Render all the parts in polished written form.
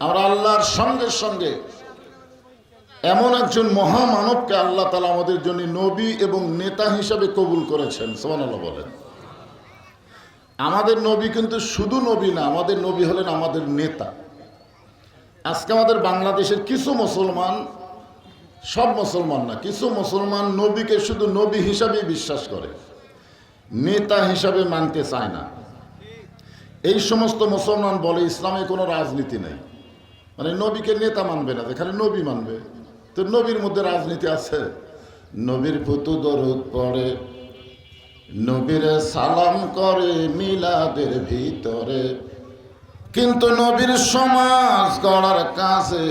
আমরা আল্লাহর সঙ্গে সঙ্গে এমন একজন মহামানবকে আল্লাহ তাআলা আমাদের জন্য নবী এবং নেতা হিসাবে কবুল করেছেন। সুবহানাল্লাহ বলেন। আমাদের নবী কিন্তু শুধু নবী না, আমাদের নবী হলেন আমাদের নেতা। আজকে আমাদের বাংলাদেশের কিছু মুসলমান, সব মুসলমান না, কিছু মুসলমান নবীকে শুধু নবী হিসাবে বিশ্বাস করে, নেতা হিসাবে মানতে চায় না। এই সমস্ত মুসলমান বলে ইসলামে কোনো রাজনীতি নেই, মানে নবীকে নেতা মানবে না, খালি নবী মানবে। তো নবীর মধ্যে রাজনীতি আছে? নবীর প্রতি দরুদ পড়ে, নবীর সালাম করে মিলাদের ভিতরে, কিন্তু নবীর সমাজ গড়ার কাছে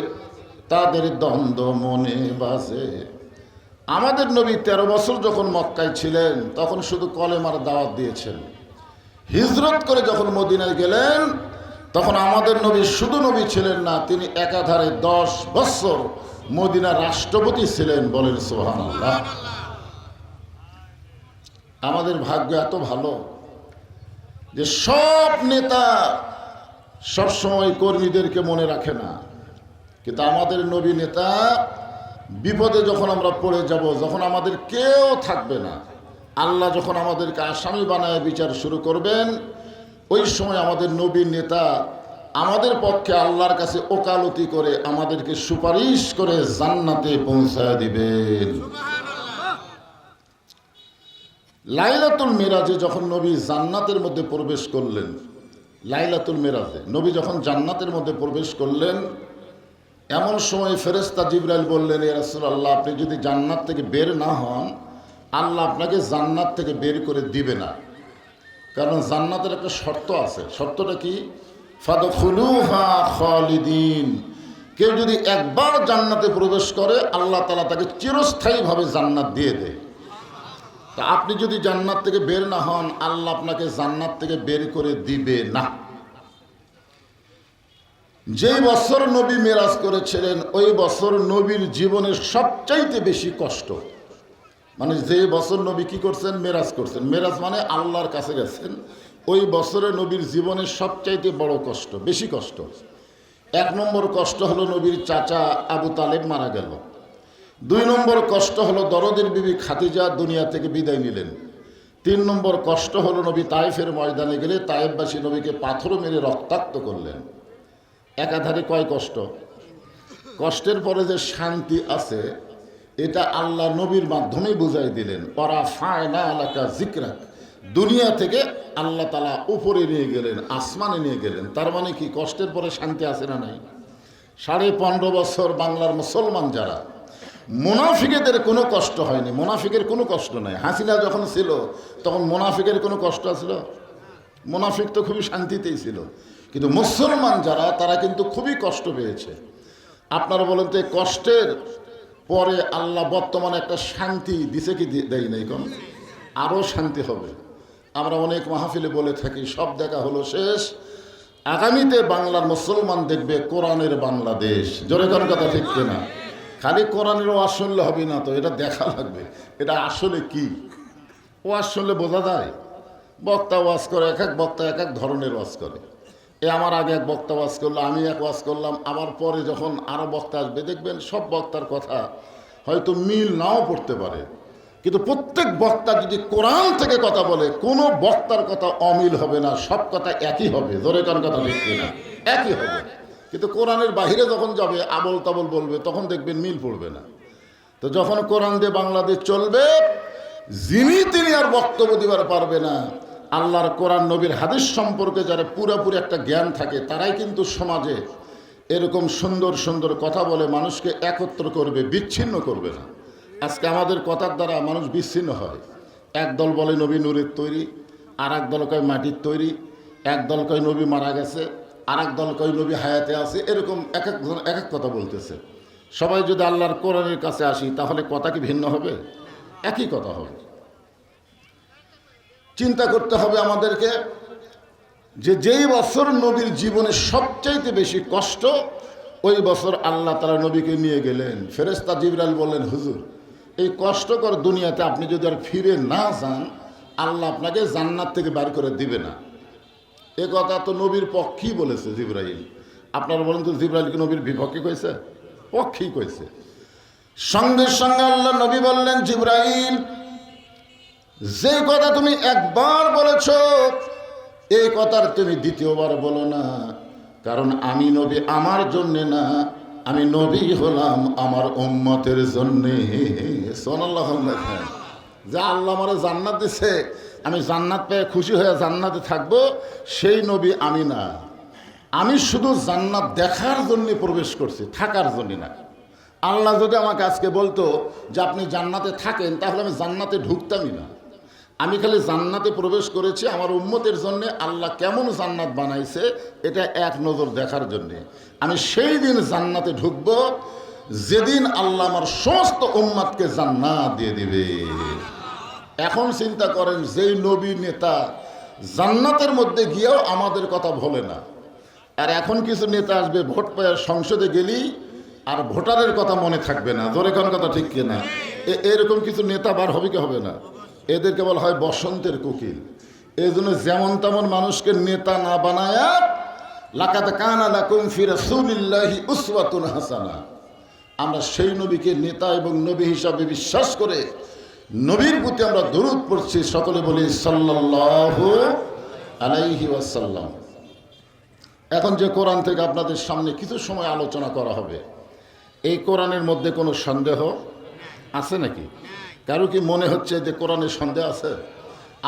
তাদের দ্বন্দ্ব মনে বাজে। আমাদের নবী 13 বছর যখন মক্কায় ছিলেন তখন শুধু কলেমার দাওয়াত দিয়েছেন। হিজরত করে যখন মদিনায় গেলেন তখন আমাদের নবী শুধু নবী ছিলেন না, তিনি একাধারে 10 বছর মদিনার রাষ্ট্রপতি ছিলেন। বলেন সুবহানাল্লাহ। আমাদের ভাগ্য এত ভালো যে সব নেতা সবসময় কর্মীদেরকে মনে রাখে না, কিন্তু আমাদের নবী নেতা বিপদে যখন আমরা পড়ে যাব, যখন আমাদের কেউ থাকবে না, আল্লাহ যখন আমাদেরকে আসামি বানায় বিচার শুরু করবেন, ওই সময় আমাদের নবী নেতা আমাদের পক্ষে আল্লাহর কাছে ওকালতি করে আমাদেরকে সুপারিশ করে জান্নাতে পৌঁছায় দিবেন। লাইলাতুল মিরাজে যখন নবী জান্নাতের মধ্যে প্রবেশ করলেন, লাইলাতুল মিরাজে নবী যখন জান্নাতের মধ্যে প্রবেশ করলেন, এমন সময় ফেরেশতা জিবরাইল বললেন, ইয়া রাসূলুল্লাহ, আপনি যদি জান্নাত থেকে বের না হন, আল্লাহ আপনাকে জান্নাত থেকে বের করে দিবে না। কারণ জান্নাতের একটা শর্ত আছে। শর্তটা কি? ফাদখুলুহা খালিদিন। কেউ যদি একবার জান্নাতে প্রবেশ করে আল্লাহ তাআলা তাকে চিরস্থায়ীভাবে জান্নাত দিয়ে দেয়। তা আপনি যদি জান্নাত থেকে বের না হন, আল্লাহ আপনাকে জান্নাত থেকে বের করে দিবে না। যেই বছর নবী মেরাজ করেছিলেন ওই বছর নবীর জীবনের সবচাইতে বেশি কষ্ট, মানে যে বছর নবী কি করছেন? মেরাজ করছেন। মেরাজ মানে আল্লাহর কাছে গেছেন। ওই বছরে নবীর জীবনের সবচাইতে বড় কষ্ট, বেশি কষ্ট। 1 নম্বর কষ্ট হলো নবীর চাচা আবু তালেব মারা গেল। 2 নম্বর কষ্ট হলো দরদের বিবি খাদিজা দুনিয়া থেকে বিদায় নিলেন। 3 নম্বর কষ্ট হলো নবী তায়েফের ময়দানে গেলে তায়েফবাসী নবীকে পাথর মেরে রক্তাক্ত করলেন। একাধারে কয় কষ্ট? কষ্টের পরে যে শান্তি আছে এটা আল্লাহ নবীর মাধ্যমে বুঝাই দিলেন। ওরা ফায়না এলাকা জিকরাক, দুনিয়া থেকে আল্লাহ তাআলা উপরে নিয়ে গেলেন, আসমানে নিয়ে গেলেন। তার মানে কি? কষ্টের পরে শান্তি আছে না নাই? 15.5 বছর বাংলার মুসলমান যারা, মুনাফিকদের কোনো কষ্ট হয়নি, মুনাফিকের কোনো কষ্ট নাই। হাসিনা যখন ছিল তখন মুনাফিকের কোনো কষ্ট ছিল? মুনাফিক তো খুবই শান্তিতেই ছিল, কিন্তু মুসলমান যারা তারা কিন্তু খুবই কষ্ট পেয়েছে। আপনারা বলেন তো, কষ্টের পরে আল্লাহ বর্তমানে একটা শান্তি দিছে কি দেয় নাই? কোন আরও শান্তি হবে। আমরা অনেক মাহফিলে বলে থাকি, সব দেখা হলো শেষ, আগামীতে বাংলার মুসলমান দেখবে কোরআনের বাংলাদেশ। জোরে কোন কথা ঠিক কিনা? খালি কোরআনের ওয়াজ শুনলে হবে না তো, এটা দেখা লাগবে এটা আসলে কি। ওয়াজ শুনলে বোঝা যায়? বক্তা ওয়াজ করে, এক এক বক্তা এক এক ধরনের ওয়াজ করে। আমার আগে এক বক্তা ওয়াজ করলো, আমি এক ওয়াজ করলাম, আমার পরে যখন আরও বক্তা আসবে দেখবেন সব বক্তার কথা হয়তো মিল নাও পড়তে পারে, কিন্তু প্রত্যেক বক্তা যদি কোরআন থেকে কথা বলে কোনো বক্তার কথা অমিল হবে না, সব কথা একই হবে। জোরে কোন কথা ঠিক কিনা? একই হবে। কিন্তু কোরআনের বাহিরে যখন যাবে আবল তাবল বলবে তখন দেখবেন মিল পড়বে না। তো যখন কোরআন দিয়ে বাংলাদেশ চলবে, যিনি তিনি আর বক্তব্য দিবার পারবে না। আল্লাহর কোরআন নবীর হাদিস সম্পর্কে যারা পুরোপুরি একটা জ্ঞান থাকে তারাই কিন্তু সমাজে এরকম সুন্দর সুন্দর কথা বলে মানুষকে একত্র করবে, বিচ্ছিন্ন করবে না। আজকে আমাদের কথার দ্বারা মানুষ বিচ্ছিন্ন হয়। এক দল বলে নবী নূরের তৈরি, আর এক দল কয় মাটির তৈরি, এক দল কয় নবী মারা গেছে, আর এক দল কয় নবী হায়াতে আছে। এরকম এক একজন এক এক কথা বলতেছে। সবাই যদি আল্লাহর কোরআনের কাছে আসি তাহলে কথা কি ভিন্ন হবে? একই কথা হবে। চিন্তা করতে হবে আমাদেরকে যে যেই বছর নবীর জীবনে সবচাইতে বেশি কষ্ট, ওই বছর আল্লাহ তাআলা নবীকে নিয়ে গেলেন। ফেরেশতা জিবরাইল বললেন, হুজুর, এই কষ্টকর দুনিয়াতে আপনি যদি আর ফিরে না যান, আল্লাহ আপনাকে জান্নাত থেকে বার করে দিবে না। এ কথা তো নবীর পক্ষেই বলেছে জিবরাইল। আপনারা বলেন তো জিবরাইলকে নবীর বিপক্ষে কইছে? পক্ষেই কইছে। সঙ্গে সঙ্গে আল্লাহ নবী বললেন, জিবরাইল, যে কথা তুমি একবার বলেছ এই কথার তুমি দ্বিতীয়বার বলো না, কারণ আমি নবী আমার জন্যে না, আমি নবী হলাম আমার উম্মতের জন্যে। সুবহানাল্লাহ। যা আল্লাহ আমারে জান্নাত দিছে, আমি জান্নাত পেয়ে খুশি হয়ে জান্নাতে থাকবো, সেই নবী আমি না। আমি শুধু জান্নাত দেখার জন্যে প্রবেশ করছি, থাকার জন্য না। আল্লাহ যদি আমাকে আজকে বলতো যে আপনি জান্নাতে থাকেন, তাহলে আমি জান্নাতে ঢুকতামই না। আমি খালি জান্নাতে প্রবেশ করেছি আমার উম্মতের জন্য, আল্লাহ কেমন জান্নাত বানাইছে এটা এক নজর দেখার জন্য। আমি সেই দিন জান্নাতে ঢুকবো যেদিন আল্লাহ আমার সমস্ত উম্মতকে জান্নাত দিয়ে দিবে। এখন চিন্তা করেন, যেই নবী নেতা জান্নাতের মধ্যে গিয়েও আমাদের কথা ভোলে না, আর এখন কিছু নেতা আসবে ভোট পেয়ে সংসদে গেলেই আর ভোটারের কথা মনে থাকবে না। জোরে কোন কথা ঠিক কিনা? এরকম কিছু নেতা বার হবে কি হবে না? এদেরকে বলা হয় বসন্তের কোকিল। এই জন্য যেমন তেমন মানুষকে নেতা না বানায়া লাকাদ কানা লাকুম ফি রাসূলিল্লাহি উসওয়াতুন হাসানা, আমরা সেই নবীকে নেতা এবং নবী হিসাবে বিশ্বাস করে নবীর প্রতি আমরা দরুদ পড়ছি। সকলে বলি সাল্লাল্লাহু আলাইহি ওয়াসাল্লাম। এখন যে কোরআন থেকে আপনাদের সামনে কিছু সময় আলোচনা করা হবে, এই কোরআনের মধ্যে কোনো সন্দেহ আছে নাকি? কারো কি মনে হচ্ছে যে কোরআনের সন্দেহ আছে?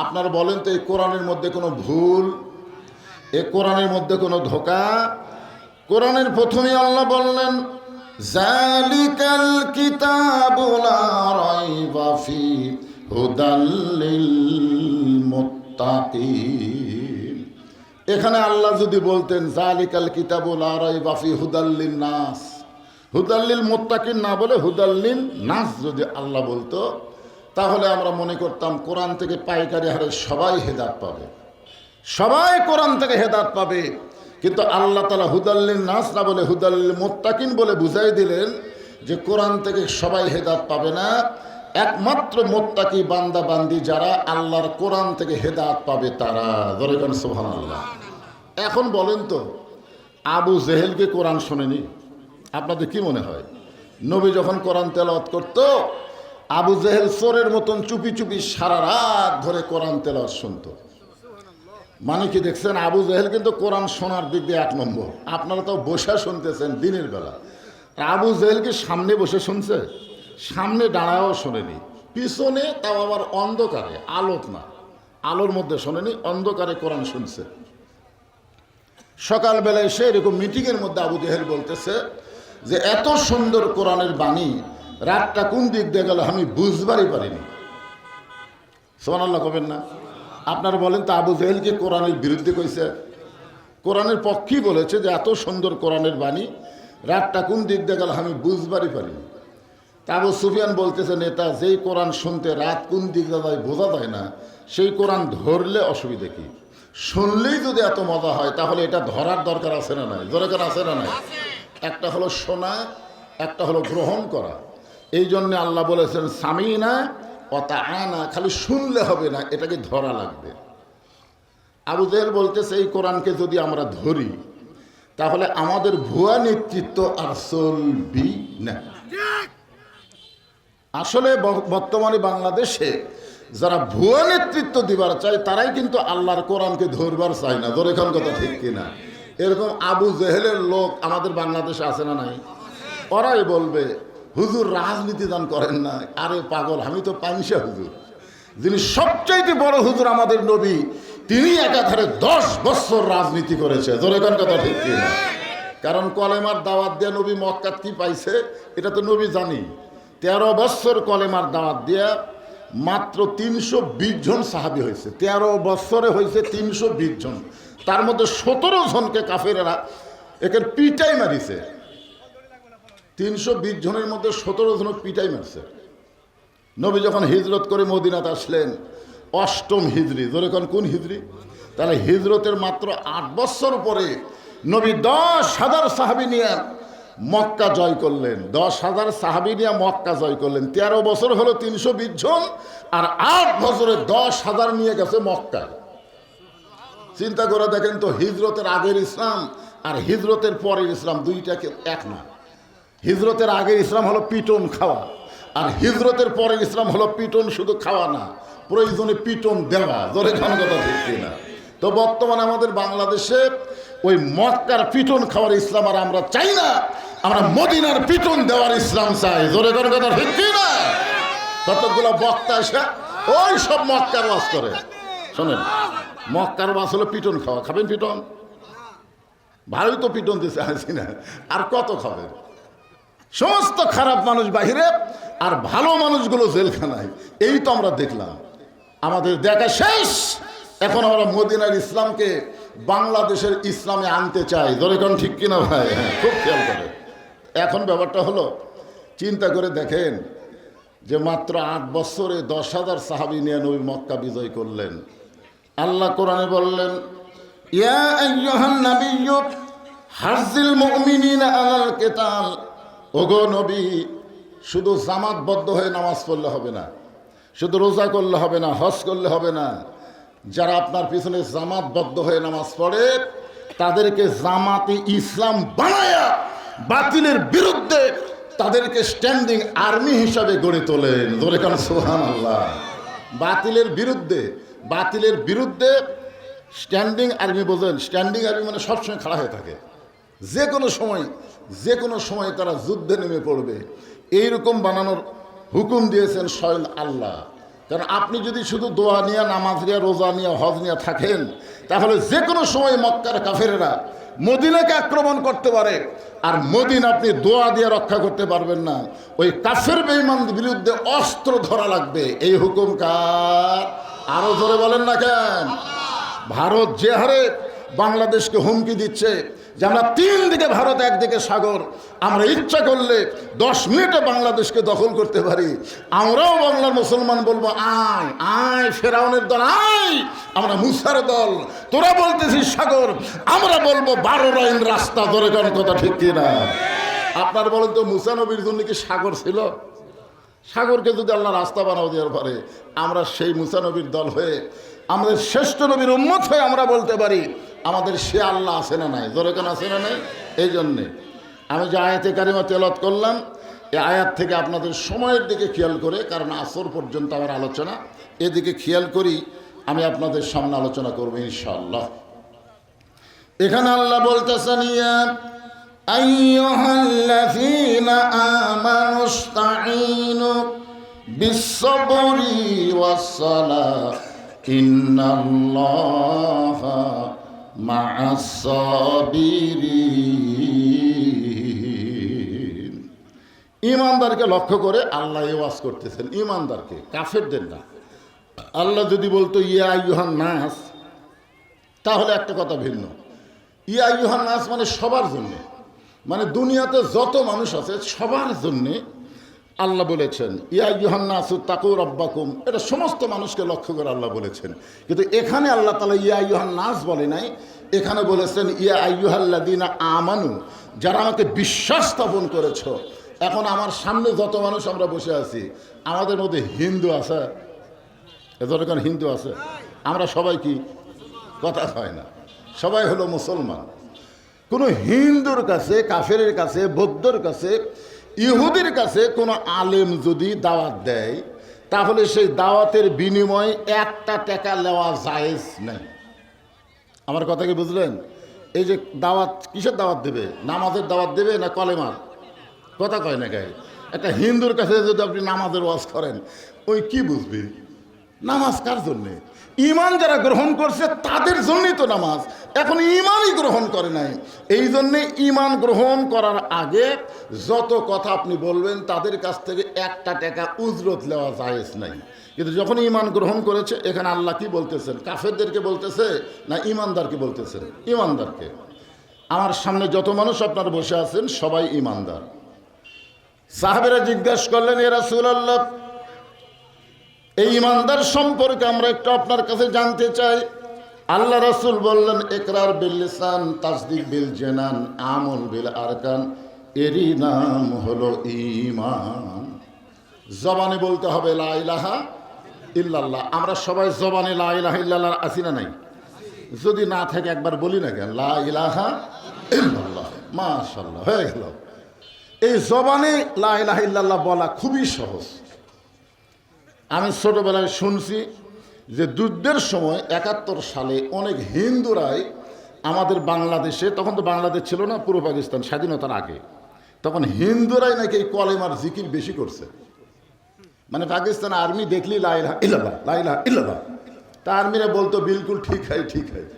আপনারা বলেন তো, এই কোরআনের মধ্যে কোনো ভুল, এই কোরআনের মধ্যে কোনো ধোঁকা? কোরআনের প্রথমে আল্লাহ বললেন, যালিকাল কিতাবু লা রাইবা ফি হুদাল লিল মুত্তাকিন। এখানে আল্লাহ যদি বলতেন যালিকাল কিতাবু লা রাইবা ফি হুদাল লিন নাস, হুদাল লিল মুত্তাকিন না বলে হুদাল লিন নাস যদি আল্লাহ বলতো, তাহলে আমরা মনে করতাম কোরআন থেকে পাইকারি হারে সবাই হেদায়েত পাবে, সবাই কোরআন থেকে হেদায়েত পাবে। কিন্তু আল্লাহ তাআলা হুদাল লিন নাস না বলে হুদাল লিল মুত্তাকিন বলে বুঝাই দিলেন যে কোরআন থেকে সবাই হেদায়েত পাবে না, একমাত্র মুত্তাকি বান্দা বান্দি যারা আল্লাহর কোরআন থেকে হেদায়েত পাবে তারা। ধরে কোন সুবহানাল্লাহ। এখন বলেন তো, আবু জেহেলকে কোরআন শোনেনি? আপনাদের কি মনে হয়? নবী যখন কোরআন তেলাওয়াত করত, আবু জেহেল চোরের মতন চুপি চুপি সারা রাত ধরে কোরআন তেলাওয়াত শুনত। মানে কি দেখছেন, আবু জেহেল কিন্তু কোরআন শোনার দিক দিয়ে এক নম্বর। আপনারা তো বসে শুনতেছেন দিনের বেলা, আবু জেহেলকে সামনে বসে শুনছে? সামনে দাঁড়াও শোনেনি, পিছনে তাও আবার অন্ধকারে, আলোক না, আলোর মধ্যে শোনেনি, অন্ধকারে কোরআন শুনছে। সকালবেলায় এসে এরকম মিটিংয়ের মধ্যে আবু জেহেল বলতেছে যে এত সুন্দর কোরআনের বাণী রাতটা কোন দিক দিয়ে গেল আমি বুঝবারই পারিনি। সুবহানাল্লাহ কবেন না? আপনারা বলেন তো, আবু জেহেল কি কোরআনের বিরুদ্ধে কইছে? কোরআনের পক্ষেই বলেছে যে এত সুন্দর কোরআনের বাণী রাতটা কোন দিক দিয়ে গেল আমি বুঝবারই পারিনি। তা আবু সুফিয়ান বলতেছে, নেতা, যেই কোরআন শুনতে রাত কোন দিক দিয়ে যায় বোঝা যায় না, সেই কোরআন ধরলে অসুবিধা কি? শুনলেই যদি এত মজা হয়, তাহলে এটা ধরার দরকার আছে না নাই? দরকার আছে না নাই? একটা হলো শোনা, একটা হলো গ্রহণ করা। এই জন্যে আল্লাহ বলেছেন সামিনা ওয়া তাআনা, খালি শুনলে হবে না, এটাকে ধরা লাগবে। আবু জেহেল বলতেছে এই কোরআনকে যদি আমরা ধরি তাহলে আমাদের ভুয়া নেতৃত্ব আর চলবি না। আসলে বর্তমানে বাংলাদেশে যারা ভুয়া নেতৃত্ব দিবার চায় তারাই কিন্তু আল্লাহর কোরআনকে ধরবার চায় না। ধরে কোন কথা ঠিক কিনা? এরকম আবু জেহেলের লোক আমাদের বাংলাদেশে আছে না নাই? ওরাই বলবে হুজুর রাজনীতি দান করেন না। আরে পাগল, আমি তো পাইসা হুজুর, যিনি সবচাইতে বড় হুজুর আমাদের নবী, তিনি একাধারে 10 বছর রাজনীতি করেছে। ধরে কোন কথা ঠিক কিনা? কারণ কলেমার দাওয়াত দিয়ে নবী মক্কাত কি পাইছে এটা তো নবী জানি। 13 বছর কলেমার দাওয়াত দিয়ে মাত্র 320 জন সাহাবী হয়েছে। 13 বছরে হয়েছে 320 জন, তার মধ্যে 17 জনকে কাফেরেরা একের পিটাই মারিছে। 320 জনের মধ্যে 17 জন পিটাই মারছে। নবী যখন হিজরত করে মদিনাতে আসলেন, 8ম হিজরি, ধরে কোন হিজরি? তাহলে হিজরতের মাত্র 8 বছর পরে নবী 10,000 সাহাবী নিয়ে মক্কা জয় করলেন। 10,000 সাহাবী নিয়ে মক্কা জয় করলেন। 13 বছর হলো 320 জন, আর 8 বছরে 10,000 নিয়ে গেছে মক্কায়। চিন্তা করে দেখেন তো, হিজরতের আগের ইসলাম আর হিজরতের পরের ইসলাম দুইটাকে এক না। হিজরতের আগের ইসলাম হলো পিটন খাওয়া, আর হিজরতের পরের ইসলাম হলো পিটন শুধু খাওয়া না, প্রয়োজনে পিটন দেওয়া। জোরে খান কথা ঠিক কিনা? তো বর্তমানে আমাদের বাংলাদেশে ওই মক্কার পিটন খাওয়ার ইসলাম আর আমরা চাই না, আমরা মদিনার পিটন দেওয়ার ইসলাম চাই। জোরে খান কথা ঠিক কিনা? কতগুলো বক্তা এসে ওই সব মক্কার ওয়াজ করে। শোনেন, মক্কার ওয়াজ হলো পিটন খাওয়া। খাবেন পিটন? ভালোই তো পিটন দিতে আসি না, আর কত খাবেন? সমস্ত খারাপ মানুষ বাহিরে আর ভালো মানুষগুলো জেলখানায়। এই তো আমরা দেখলাম, আমাদের দেখা শেষ। এখন আমরা মদিনার ইসলামকে বাংলাদেশের ইসলামে আনতে চাই। ধরে কোন ঠিক কিনা ভাই? হ্যাঁ, খুব খেয়াল করে। এখন ব্যাপারটা হলো, চিন্তা করে দেখেন যে মাত্র 8 বছরে 10,000 সাহাবী নিয়ে নবী মক্কা বিজয় করলেন। আল্লাহ কোরআনে বললেন, ইয়া আইয়ুহান নাবিয়্যু হারজিল মুমিনিনা আলাল কিতাল। ওগো নবী, শুধু জামাতবদ্ধ হয়ে নামাজ পড়লে হবে না, শুধু রোজা করলে হবে না, হজ করলে হবে না। যারা আপনার পিছনে জামাতবদ্ধ হয়ে নামাজ পড়ে তাদেরকে জামাতে ইসলাম বানায়া বাতিলের বিরুদ্ধে তাদেরকে স্ট্যান্ডিং আর্মি হিসাবে গড়ে তোলেন। ধরে কারণ সুবহানাল্লাহ। বাতিলের বিরুদ্ধে স্ট্যান্ডিং আর্মি। বোঝেন, স্ট্যান্ডিং আর্মি মানে সবসময় খাড়া হয়ে থাকে, যে কোনো সময় তারা যুদ্ধে নেমে পড়বে। এইরকম বানানোর হুকুম দিয়েছেন স্বয়ং আল্লাহ। কারণ আপনি যদি শুধু দোয়া নিয়ে, নামাজ নিয়ে, রোজা নিয়ে, হজ নিয়ে থাকেন, তাহলে যে কোনো সময় মক্কার কাফেরেরা মদিনাকে আক্রমণ করতে পারে, আর মদিনা আপনি দোয়া দিয়ে রক্ষা করতে পারবেন না। ওই কাফের বেঈমানদের বিরুদ্ধে অস্ত্র ধরা লাগবে। এই হুকুম কার? আরো জোরে বলেন না কেন? ভারত যে হারে বাংলাদেশকে হুমকি দিচ্ছে যে আমরা 3 দিকে ভারত, একদিকে সাগর, আমরা ইচ্ছা করলে 10 মিনিটে বাংলাদেশকে দখল করতে পারি। আমরাও বাংলার মুসলমান বলবো, আয় আয় ফেরাউনের দল, আয় আমরা মুসার দল। তোরা বলতেছিস সাগর, আমরা বলবো 12 লাইন রাস্তা। ধরে কোন কথা ঠিক কিনা? আপনার বলেন তো, মুসা নবীর জন্য কি সাগর ছিল? সাগরকে যদি আল্লাহ রাস্তা বানাও দেওয়ার পরে, আমরা সেই মুসা নবীর দল হয়ে, আমাদের শ্রেষ্ঠ নবীর উম্মত হয়ে আমরা বলতে পারি আমাদের সে আল্লাহ আছে না নাই? জোরে কেন আছে না নাই? এই জন্যে আমি যে আয়াতে কারিমা তেলাওয়াত করলাম, এই আয়াত থেকে আপনাদের সময়ের দিকে খেয়াল করে, কারণ আসর পর্যন্ত আমার আলোচনা, এদিকে খেয়াল করি আমি আপনাদের সামনে আলোচনা করবো ইনশাআল্লাহ। এখানে আল্লাহ বলতেছেন, ইয়া আইয়ুহাল্লাযীনা আমানুস্তাঈনু বিস-সাবরি ওয়াস-সালাহ ইন্নাল্লাহা মা'আস-সাবিরিন। ঈমানদারকে লক্ষ্য করে আল্লাহ ওয়াজ করতেছেন, ঈমানদারকে, কাফেরদের না। আল্লাহ যদি বলতো ইয়া আইয়ুহান নাস, তাহলে একটা কথা ভিন্ন। ইয়া আইয়ুহান নাস মানে সবার জন্যে, মানে দুনিয়াতে যত মানুষ আছে সবার জন্যে আল্লাহ বলেছেন ইয়া আইয়ুহান নাসু তাকু রাব্বাকুম। এটা সমস্ত মানুষকে লক্ষ্য করে আল্লাহ বলেছেন। কিন্তু এখানে আল্লাহ তাআলা ইয়া আইয়ুহান নাস বলে নাই, এখানে বলেছেন ইয়া আইয়ুহাল্লাযীনা আমানু, যারা আমাকে বিশ্বাস স্থাপন করেছ। এখন আমার সামনে যত মানুষ আমরা বসে আছি, আমাদের মধ্যে হিন্দু আছে? এ ধরনের হিন্দু আছে? আমরা সবাই কি? কথা হয় না, সবাই হলো মুসলমান। কোনো হিন্দুর কাছে, কাফেরের কাছে, বৌদ্ধর কাছে, ইহুদির কাছে কোনো আলেম যদি দাওয়াত দেয়, তাহলে সেই দাওয়াতের বিনিময়ে 1টা টাকা নেওয়া জায়েজ নেই। আমার কথা কি বুঝলেন? এই যে দাওয়াত, কিসের দাওয়াত দেবে? নামাজের দাওয়াত দেবে না কলেমার? কথা কয় না গায়ে। একটা হিন্দুর কাছে যদি আপনি নামাজের ওয়াজ করেন, ওই কি বুঝবি? নামাজ কার জন্যে? ঈমান যারা গ্রহণ করছে তাদের জন্যই তো নামাজ। এখন ঈমানই গ্রহণ করে নাই, এই জন্যে ঈমান গ্রহণ করার আগে যত কথা আপনি বলবেন তাদের কাছ থেকে 1টা টাকা উজরত নেওয়া জায়েজ নাই। কিন্তু যখন ঈমান গ্রহণ করেছে, এখানে আল্লাহ কি বলতেছেন? কাফেরদেরকে বলতেছে না ঈমানদারকে বলতেছেন? ঈমানদারকে। আমার সামনে যত মানুষ আপনারা বসে আছেন সবাই ঈমানদার। সাহাবেরা জিজ্ঞাসা করলেন, ইয়া রাসূলুল্লাহ, এই ঈমানদার সম্পর্কে আমরা একটু আপনার কাছে জানতে চাই। আল্লাহ রাসূল বললেন, ইকরার বিল লিসান, তাসদিক বিল জানান, আমল বিল আরকান, এরই নাম হলো ঈমান। জবানে বলতে হবে লা ইলাহা ইল্লাল্লাহ। আমরা সবাই জবানে লা ইলাহা ইল্লাল্লাহ আছি না নাই? যদি না থাকে একবার বলি না কেন, লা ইলাহা ইল্লাল্লাহ, মাশাআল্লাহ, হয়ে গেল। এই জবানে লা ইলাহা ইল্লাল্লাহ বলা খুবই সহজ। আমি ছোটবেলায় শুনছি যে যুদ্ধের সময় 71 সালে অনেক হিন্দুরাই আমাদের বাংলাদেশে, তখন তো বাংলাদেশ ছিল না, পূর্ব পাকিস্তান স্বাধীনতার আগে, তখন হিন্দুরাই নাকি এই কলেমার জিকির বেশি করছে। মানে পাকিস্তান আর্মি দেখলি লা ইলাহা ইল্লাল্লাহ, লা ইলাহা ইল্লাল্লাহ, তা আর্মিরা বলতো বিলকুল ঠিক হয়, ঠিক হয়।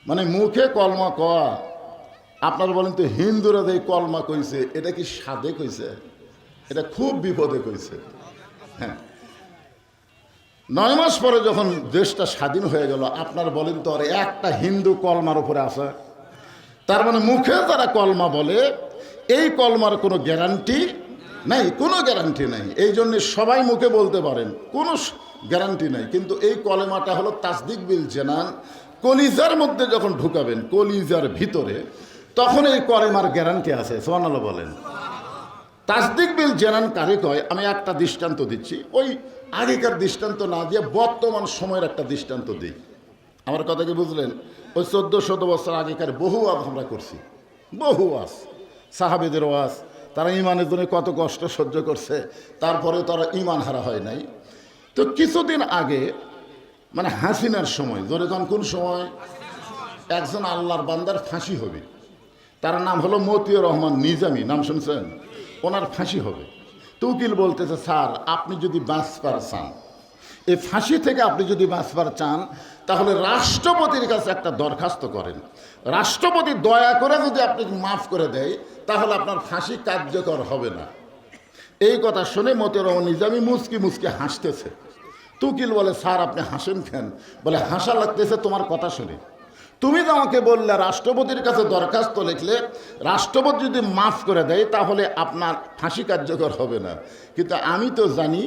মানে মুখে কলমা কওয়া, আপনার বলেন তো হিন্দুরা যে কলমা কইছে এটা কি সাদে কইছে? এটা খুব বিপদে কইছে। হ্যাঁ, 9 মাস পরে যখন দেশটা স্বাধীন হয়ে গেল, আপনার বলেন তো আর একটা হিন্দু কলমার উপরে আছে? তার মানে মুখে যারা কলমা বলে এই কলমার কোনো গ্যারান্টি নাই, কোনো গ্যারান্টি নাই। এই জন্য সবাই মুখে বলতে পারেন, কোনো গ্যারান্টি নাই। কিন্তু এই কলেমাটা হলো তাসদিক বিল জানান, কলিজার মধ্যে যখন ঢুকাবেন, কলিজার ভিতরে, তখন এই কলেমার গ্যারান্টি আছে। সুবহানাল্লাহ বলেন। তাসদিক বিল জানান কারে কয়? আমি একটা দৃষ্টান্ত দিচ্ছি, ওই আগেকার দৃষ্টান্ত না দিয়ে বর্তমান সময়ের একটা দৃষ্টান্ত দিই। আমার কথা কি বুঝলেন? ওই 1400 বছর আগেকার বহু ওয়াজ আমরা করছি, বহু ওয়াজ, সাহাবেদের ওয়াজ। তারা ইমানের জন্য কত কষ্ট সহ্য করছে, তারপরে তারা ইমান হারা হয় নাই। তো কিছুদিন আগে, মানে হাসিনার সময়, ধরে কোন সময়, একজন আল্লাহর বান্দার ফাঁসি হবে। তার নাম হলো মতিউর রহমান নিজামী, নাম শুনছেন? ওনার ফাঁসি হবে। তো উকিল বলতেছে, স্যার আপনি যদি বাঁচবার চান, এই ফাঁসি থেকে আপনি যদি বাঁচবার চান, তাহলে রাষ্ট্রপতির কাছে একটা দরখাস্ত করেন। রাষ্ট্রপতি দয়া করে যদি আপনি মাফ করে দেয়, তাহলে আপনার ফাঁসি কার্যকর হবে না। এই কথা শুনে মতিউর রহমান নিজামী মুচকি মুচকি হাসতেছে। উকিল বলে, স্যার আপনি হাসেন কেন? বলে, হাসা লাগতেছে তোমার কথা শুনে। তুমি তো আমাকে বললে রাষ্ট্রপতির কাছে দরখাস্ত লিখলে রাষ্ট্রপতি যদি মাফ করে দেয় তাহলে আপনার ফাঁসি কার্যকর হবে না। কিন্তু আমি তো জানি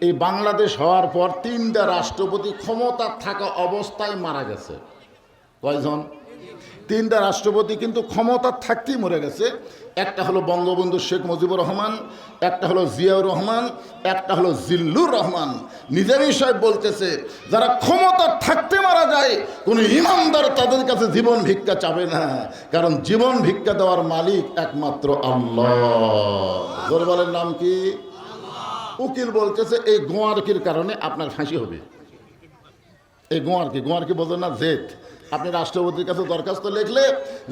এই বাংলাদেশ হওয়ার পর 3টা রাষ্ট্রপতি ক্ষমতা থাকা অবস্থায় মারা গেছে। কয়জন? 3টা রাষ্ট্রপতি কিন্তু ক্ষমতা থাকতেই মরে গেছে। একটা হলো বঙ্গবন্ধু শেখ মুজিবুর রহমান, একটা হলো জিয়াউর রহমান, একটা হলো জিল্লুর রহমান। নিজামী সাহেব বলতেছে, যারা ক্ষমতা থাকতে মারা যায়, কোনো ইমানদার তাদের কাছে জীবন ভিক্ষা চাবে না, কারণ জীবন ভিক্ষা দেওয়ার মালিক একমাত্র আল্লাহ। জোরে বলেন, নাম কি? উকিল বলতেছে, এই গোয়ারকির কারণে আপনার ফাঁসি হবে। এই গোয়ারকি বলতো না, জেদ। আপনি রাষ্ট্রপতির কাছে দরখাস্ত লিখলে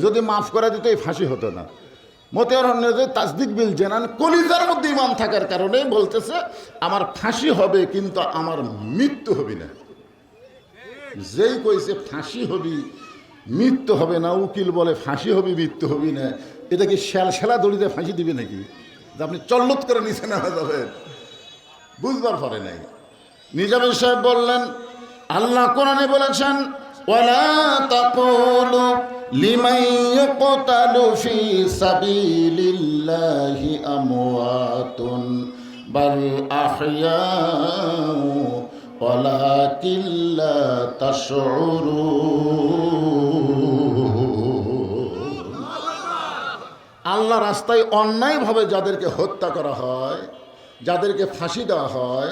যদি মাফ করে দিত এই ফাঁসি হতো না। মতিউর রহমান তাসদিক বিল জানান, কলিজার মধ্যে ইমান থাকার কারণে বলতেছে আমার ফাঁসি হবে, কিন্তু আমার মৃত্যু হবে না। যেই কইছে ফাঁসি হবি মৃত্যু হবে না, উকিল বলে ফাঁসি হবি মৃত্যু হবি না, এটা কি শেলা দড়িতে ফাঁসি দিবে নাকি? যে আপনি চল্লত করে নিচে নামা যাবেন? বুঝবার পরে নাই। নিজামী সাহেব বললেন, আল্লাহ কোরআনে বলেছেন, ওয়ালা তাকুলু লিমান ইউকতালু ফি সাবিলিল্লাহি আমওয়াতুন বাল আহইয়াউ ওয়ালাকিন লা তাশউরুন। আল্লাহ রাস্তায় অন্যায়ভাবে যাদেরকে হত্যা করা হয়, যাদেরকে ফাঁসি দেওয়া হয়,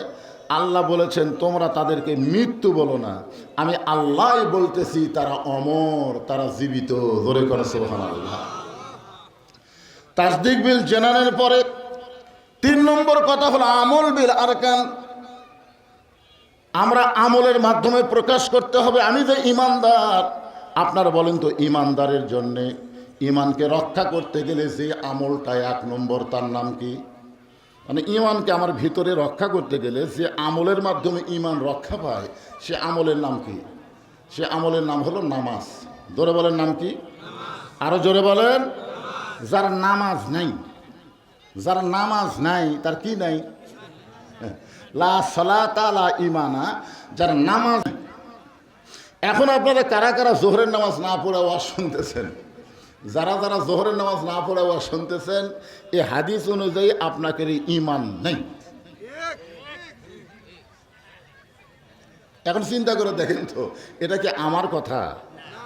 আল্লাহ বলেছেন তোমরা তাদেরকে মৃত্যু বলো না, আমি আল্লাহ বলতেছি তারা অমর, তারা জীবিত। ধরে করে সুবহানাল্লাহ। তাসদিক বিল জানানের পরে 3 নম্বর কথা হলো আমল বিল আরকান। আমরা আমলের মাধ্যমে প্রকাশ করতে হবে আমি যে ইমানদার। আপনারা বলেন তো, ইমানদারের জন্যে, ইমানকে রক্ষা করতে গেলে যে আমলটা 1 নম্বর, তার নাম কি? মানে ইমানকে আমার ভিতরে রক্ষা করতে গেলে যে আমলের মাধ্যমে ইমান রক্ষা পায়, সে আমলের নাম কি? সে আমলের নাম হলো নামাজ। জোরে বলেন, নাম কি? আরো জোরে বলেন। যার নামাজ নাই, যার নামাজ নাই তার কি নাই? লা সালাতা লা ঈমানা, যার নামাজ। এখন আপনারা কারা কারা জোহরের নামাজ না পড়ে ওয়াজ শুনতেছেন? যারা যারা জোহরের নামাজ না পড়ে ওয়াজ শুনতেছেন, এই হাদিস অনুযায়ী আপনাদের ঈমান নেই। এখন চিন্তা করে দেখেন তো, এটা কি আমার কথা?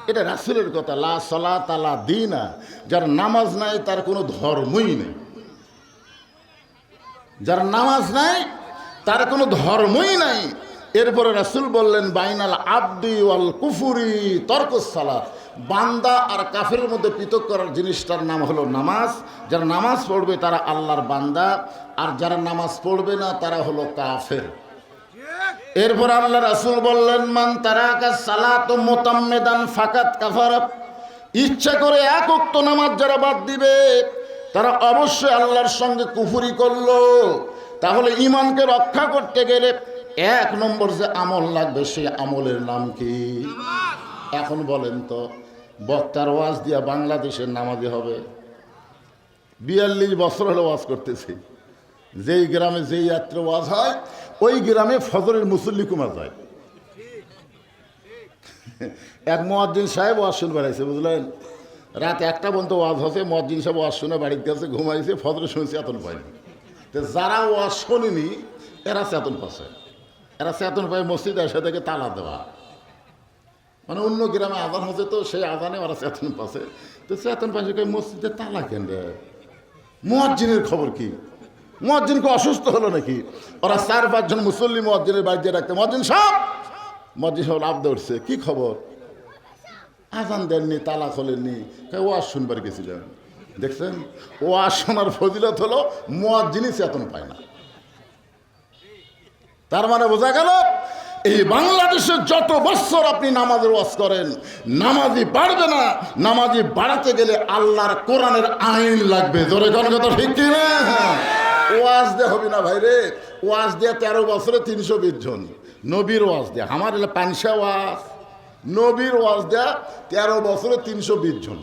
এটা রাসূলের কথা। লা সালাতা লা দীনা, যার নামাজ নাই তার কোনো ধর্মই নেই। যার নামাজ নাই তার কোনো ধর্মই নাই। এরপরে রাসূল বললেন, বাইনাল আবদি ওয়াল কুফুরি তরকুস সালাত, বান্দা আর কাফেরের মধ্যে পৃথক করার জিনিসটার নাম হলো নামাজ। যারা নামাজ পড়বে তারা আল্লাহর বান্দা, আর যারা নামাজ পড়বে না তারা হলো কাফের। এরপর আল্লাহ রাসূল বললেন, মান তারাকা সালাত মুতাম্মিদান ফাকাত কাফারা, ইচ্ছা করে এক ওয়াক্ত নামাজ যারা বাদ দিবে তারা অবশ্যই আল্লাহর সঙ্গে কুফরি করলো। তাহলে ঈমানকে রক্ষা করতে গেলে এক নম্বর যে আমল লাগবে সেই আমলের নাম কি? এখন বলেন তো, বক্তার ওয়াজ দিয়া বাংলাদেশের নামাজি হবে? 42 বছর হলো ওয়াজ করতেছি। যেই গ্রামে যেই রাত্রে ওয়াজ হয় ওই গ্রামে ফজরের মুসল্লি কমা যায়। এক মুয়াজ্জিন সাহেব ওয়াজ শুনে বেড়াইছে, বুঝলেন? রাত 1টা পর্যন্ত ওয়াজ হচ্ছে, মুয়াজ্জিন সাহেব ওয়াজ শুনে বাড়িতে গেছে, ঘুমাইছে, ফজরে শুনেছে, চেতন পায়নি। তো যারা ওয়াজ শোনেনি এরা চেতন পাচ্ছে, এরা চেতন পায় মসজিদে এসে থেকে তালা দেওয়া। মানে অন্য গ্রামে আজান হচ্ছে, তো সেই আজানে ওরা চেতন পাচ্ছে। তো চেতন পাচ্ছে মসজিদে তালা কেন রে? মুয়াজ্জিনের খবর কি? মুয়াজ্জিনকে অসুস্থ হলো নাকি? ওরা 4-5 জন মুসল্লি মুয়াজ্জিনের বাড়িতে রাখতে, মুয়াজ্জিন সাহেব লাভ দৌড়ছে, কি খবর? আজান দেননি, তালা খোলেননি, ওয়াজ শুনবার গেছিলেন। দেখছেন, ওয়াজ শোনার ফজিলত হলো মুয়াজ্জিনই চেতন পায় না। তার মানে বোঝা গেল, এই বাংলাদেশে যত বছর আপনি নামাজের ওয়াজ করেন, নামাজি বাড়বে না। নামাজি বাড়াতে গেলে আল্লাহর কোরআনের আইন লাগবে। জোরে কোন কথা ঠিক কি না? ওয়াজ দেয়া হবে না ভাই রে। ওয়াজ দেয়া 13 বছরে 320 জন। নবীর ওয়াজ দেয়া, আমার এলা পানসা ওয়াজ। নবীর ওয়াজ দেয়া 13 বছরে 320 জন।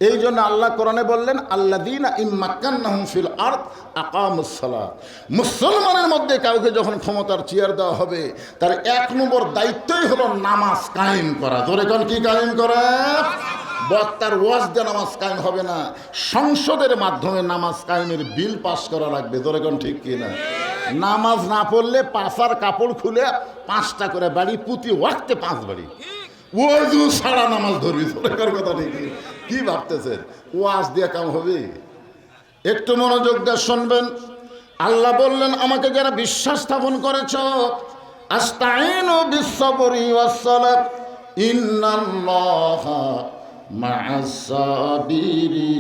এই জন্য আল্লাহ কোরআনে বললেন, আল্লাযীনা ইম্মাক্কান্নাহুম ফিল আরদ আকামুস সালাত। মুসলমানের মধ্যে কাউকে যখন ক্ষমতার চেয়ার দেওয়া হবে, তার 1 নম্বর দায়িত্বই হলো নামাজ কায়েম করা। জোরে কোন কি কায়েম করা? বক্তার ওয়াজ দিয়ে নামাজ কায়েম হবে না, সংসদের মাধ্যমে নামাজ কায়েমের বিল পাস করা লাগবে। জোরে কোন ঠিক কি না? নামাজ না পড়লে পাছার কাপড় খুলে 5টা করে বাড়ি, প্রতি ওয়াক্তে 5 বাড়ি। ওয়াজু সারা নামাজ ধরবি। সরকার কথা নাকি? কি ভাবতেছেন ওয়াজ দিয়ে কাম হবে? একটু মনোযোগ দিয়ে শুনবেন। আল্লাহ বললেন, আমাকে যারা বিশ্বাস স্থাপন করেছ, আস্তাইনু বিস-সাবরি ওয়াস-সালাত ইন্নাল্লাহা মা'আস সাবিরিন।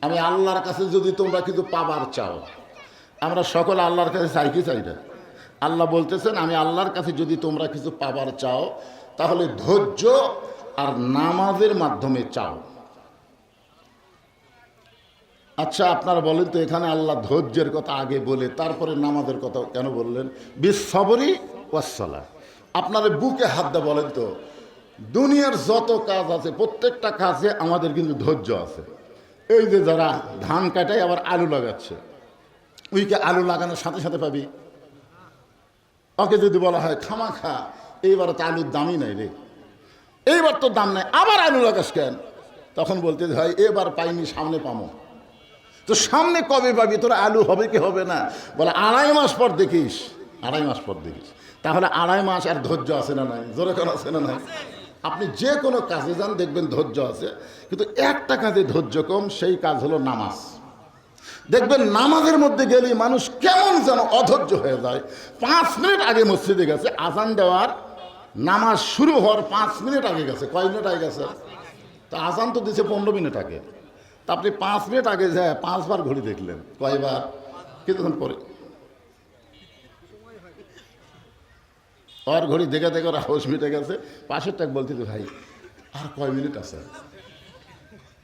আমি আল্লাহর কাছে যদি তোমরা কিছু পাবার চাও, আমরা সকলে আল্লাহর কাছে চাই কি চাই না? আল্লাহ বলতেছেন, আমি আল্লাহর কাছে যদি তোমরা কিছু পাবার চাও তাহলে ধৈর্য আর নামাজের মাধ্যমে চাও। আচ্ছা আপনারা বলেন তো, এখানে আল্লাহ ধৈর্যের কথা আগে বলে তারপরে নামাজের কথা কেন বললেন? বিস-সাবরি ওয়াস-সালাত। আপনারা বুকে হাত দিয়ে বলেন তো, দুনিয়ার যত কাজ আছে প্রত্যেকটা কাজে আমাদের কিন্তু ধৈর্য আছে। এই যে যারা ধান কাটায় আবার আলু লাগাচ্ছে, ওইকে আলু লাগানোর সাথে সাথে পাবি? ওকে যদি বলা হয় খামাখা এইবার তো আলুর দামই নাই রে, এইবার তো দাম নাই, আবার আলু লাগাস কেন? তখন বলতে হয় এবার পাইনি, সামনে পামো। তো সামনে কবে পাবি? তোর আলু হবে কি হবে না? বলে 2.5 মাস পর দেখিস। 2.5 মাস পর দেখিস। তাহলে 2.5 মাস আর ধৈর্য আছে না নাই? জোরে করা আছে না নাই? আপনি যে কোনো কাজে যান দেখবেন ধৈর্য আছে, কিন্তু একটা কাজে ধৈর্য কম, সেই কাজ হলো নামাজ। দেখবেন নামাজের মধ্যে গেলেই মানুষ কেমন যেন অধৈর্য হয়ে যায়। 5 মিনিট আগে মসজিদে গেছে, আজান দেওয়ার নামাজ শুরু হওয়ার 5 মিনিট আগে গেছে। কয় মিনিট আগে গেছে? তো আজান তো দিছে 15 মিনিট আগে। তা আপনি 5 মিনিট আগে যায় 5 বার ঘড়ি দেখলেন, কয়বার? কিছুক্ষণ পরে আর ঘড়ি দেখে দেখে ওরা হোশ মিটে গেছে। পাশের টাক বলতে ভাই আর কয় মিনিট আছে?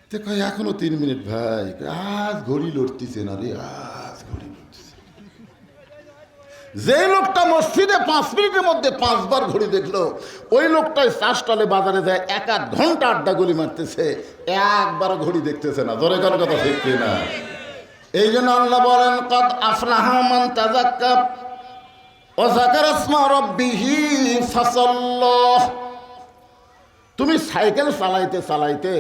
তো কয় এখনো 3 মিনিট। ভাই আজ ঘড়ি লড়তিছে না রে, আজ ঘড়ি লড়তিছে। যে লোকটা মসজিদে 5 মিনিটের মধ্যে 5 বার ঘড়ি দেখলো, ওই লোকটাই চাষটালে বাজারে যায় 1-1 ঘন্টা আড্ডা গলি মারতেছে, একবার ঘড়ি দেখতেছে না। ধরে কার কথা ঠিক না? এই জন্য আল্লাহ বলেন, কদ আফলাহা মান তাযাক্কা ওয়া যাকারা ইসমা রাব্বিহি ফাসাল্লাহ। তুমি সাইকেল চালাইতে চালাইতে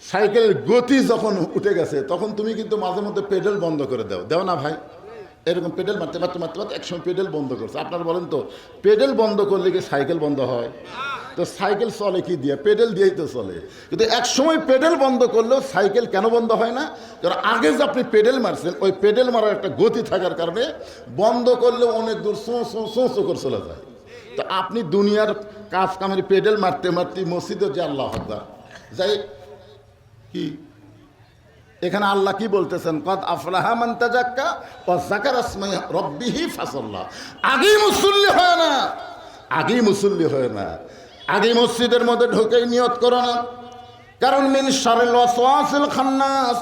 সাইকেলের গতি যখন উঠে গেছে, তখন তুমি কিন্তু মাঝে মধ্যে পেডেল বন্ধ করে দাও না ভাই? এরকম পেডেল মারতে মারতে মারতে মারতে একসময় পেডেল বন্ধ করছে। আপনারা বলেন তো, পেডেল বন্ধ করলে কি সাইকেল বন্ধ হয়? তো সাইকেল চলে কি দিয়ে? পেডেল দিয়েই তো চলে। কিন্তু একসময় পেডেল বন্ধ করলেও সাইকেল কেন বন্ধ হয় না? কারণ আগে যে আপনি পেডেল মারছেন, ওই পেডেল মারার একটা গতি থাকার কারণে বন্ধ করলেও অনেক দূর সো সো সো সো করে চলে যায়। তো আপনি দুনিয়ার কাজ কামের পেডেল মারতে মারতে মসজিদে যে আল্লাহু আকবার যাই কি এখানে আল্লাহ কি বলতেছেন কদ আফলাহা মান তাযাক্কা ওয়া যাকারা ইসমা রাব্বিহি ফাসাল্লা। আগেই মুসল্লি হয় না, আগেই মুসল্লি হয় না, আগেই মসজিদের মধ্যে ঢুকেই নিয়ত করো না। কারণ মিন শারিল ওয়াসওয়াসিল খান্নাস,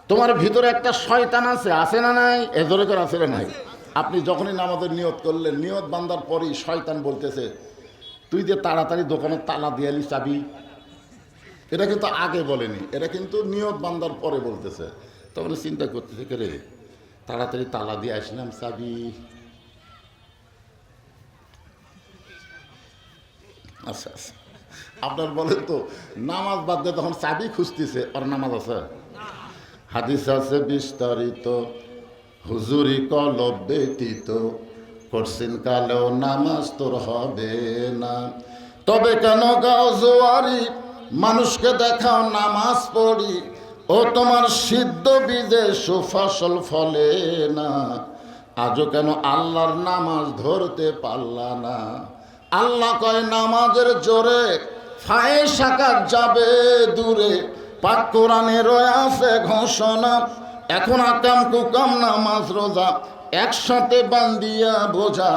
তোমার ভিতরে একটা শয়তান আছে না নাই? এজরে করে আছে না নাই? আপনি যখনই নামাজের নিয়ত করলেন, নিয়ত বান্দার পরেই শয়তান বলতেছে তুই যে তাড়াতাড়ি দোকানের তালা দিয়ে এলি চাবি। এটা কিন্তু আগে বলেনি, এটা কিন্তু নিয়ত বান্দার পরে বলতেছে। তখন চিন্তা করতেছে কে রে তাড়াতাড়ি তালা দিয়ে আসলাম চাবি। আচ্ছা আচ্ছা, আপনার বলেন তো নামাজ বাদ দিয়ে তখন চাবি খুঁজতেছে, আর নামাজ আছে? হাদিস আছে বিস্তারিত, হুজুরি কলব ব্যতীত করছেন কালেও নামাজ তোর হবে না। তবে কেন গাও জোয়ারি, মানুষকে দেখাও নামাজ পড়ি, ও তোমার সিদ্ধ বীজে সুফসল ফলে না। আজও কেন আল্লাহর নামাজ ধরতে পারলা না? আল্লাহ কয় নামাজের জোরে ফায়েসাকাত যাবে দূরে, পাক কোরআনে রয়েছে ঘোষণা। এখন আকাম কুকাম নামাজ রোজা একসাথে বান্দিয়া বোঝা,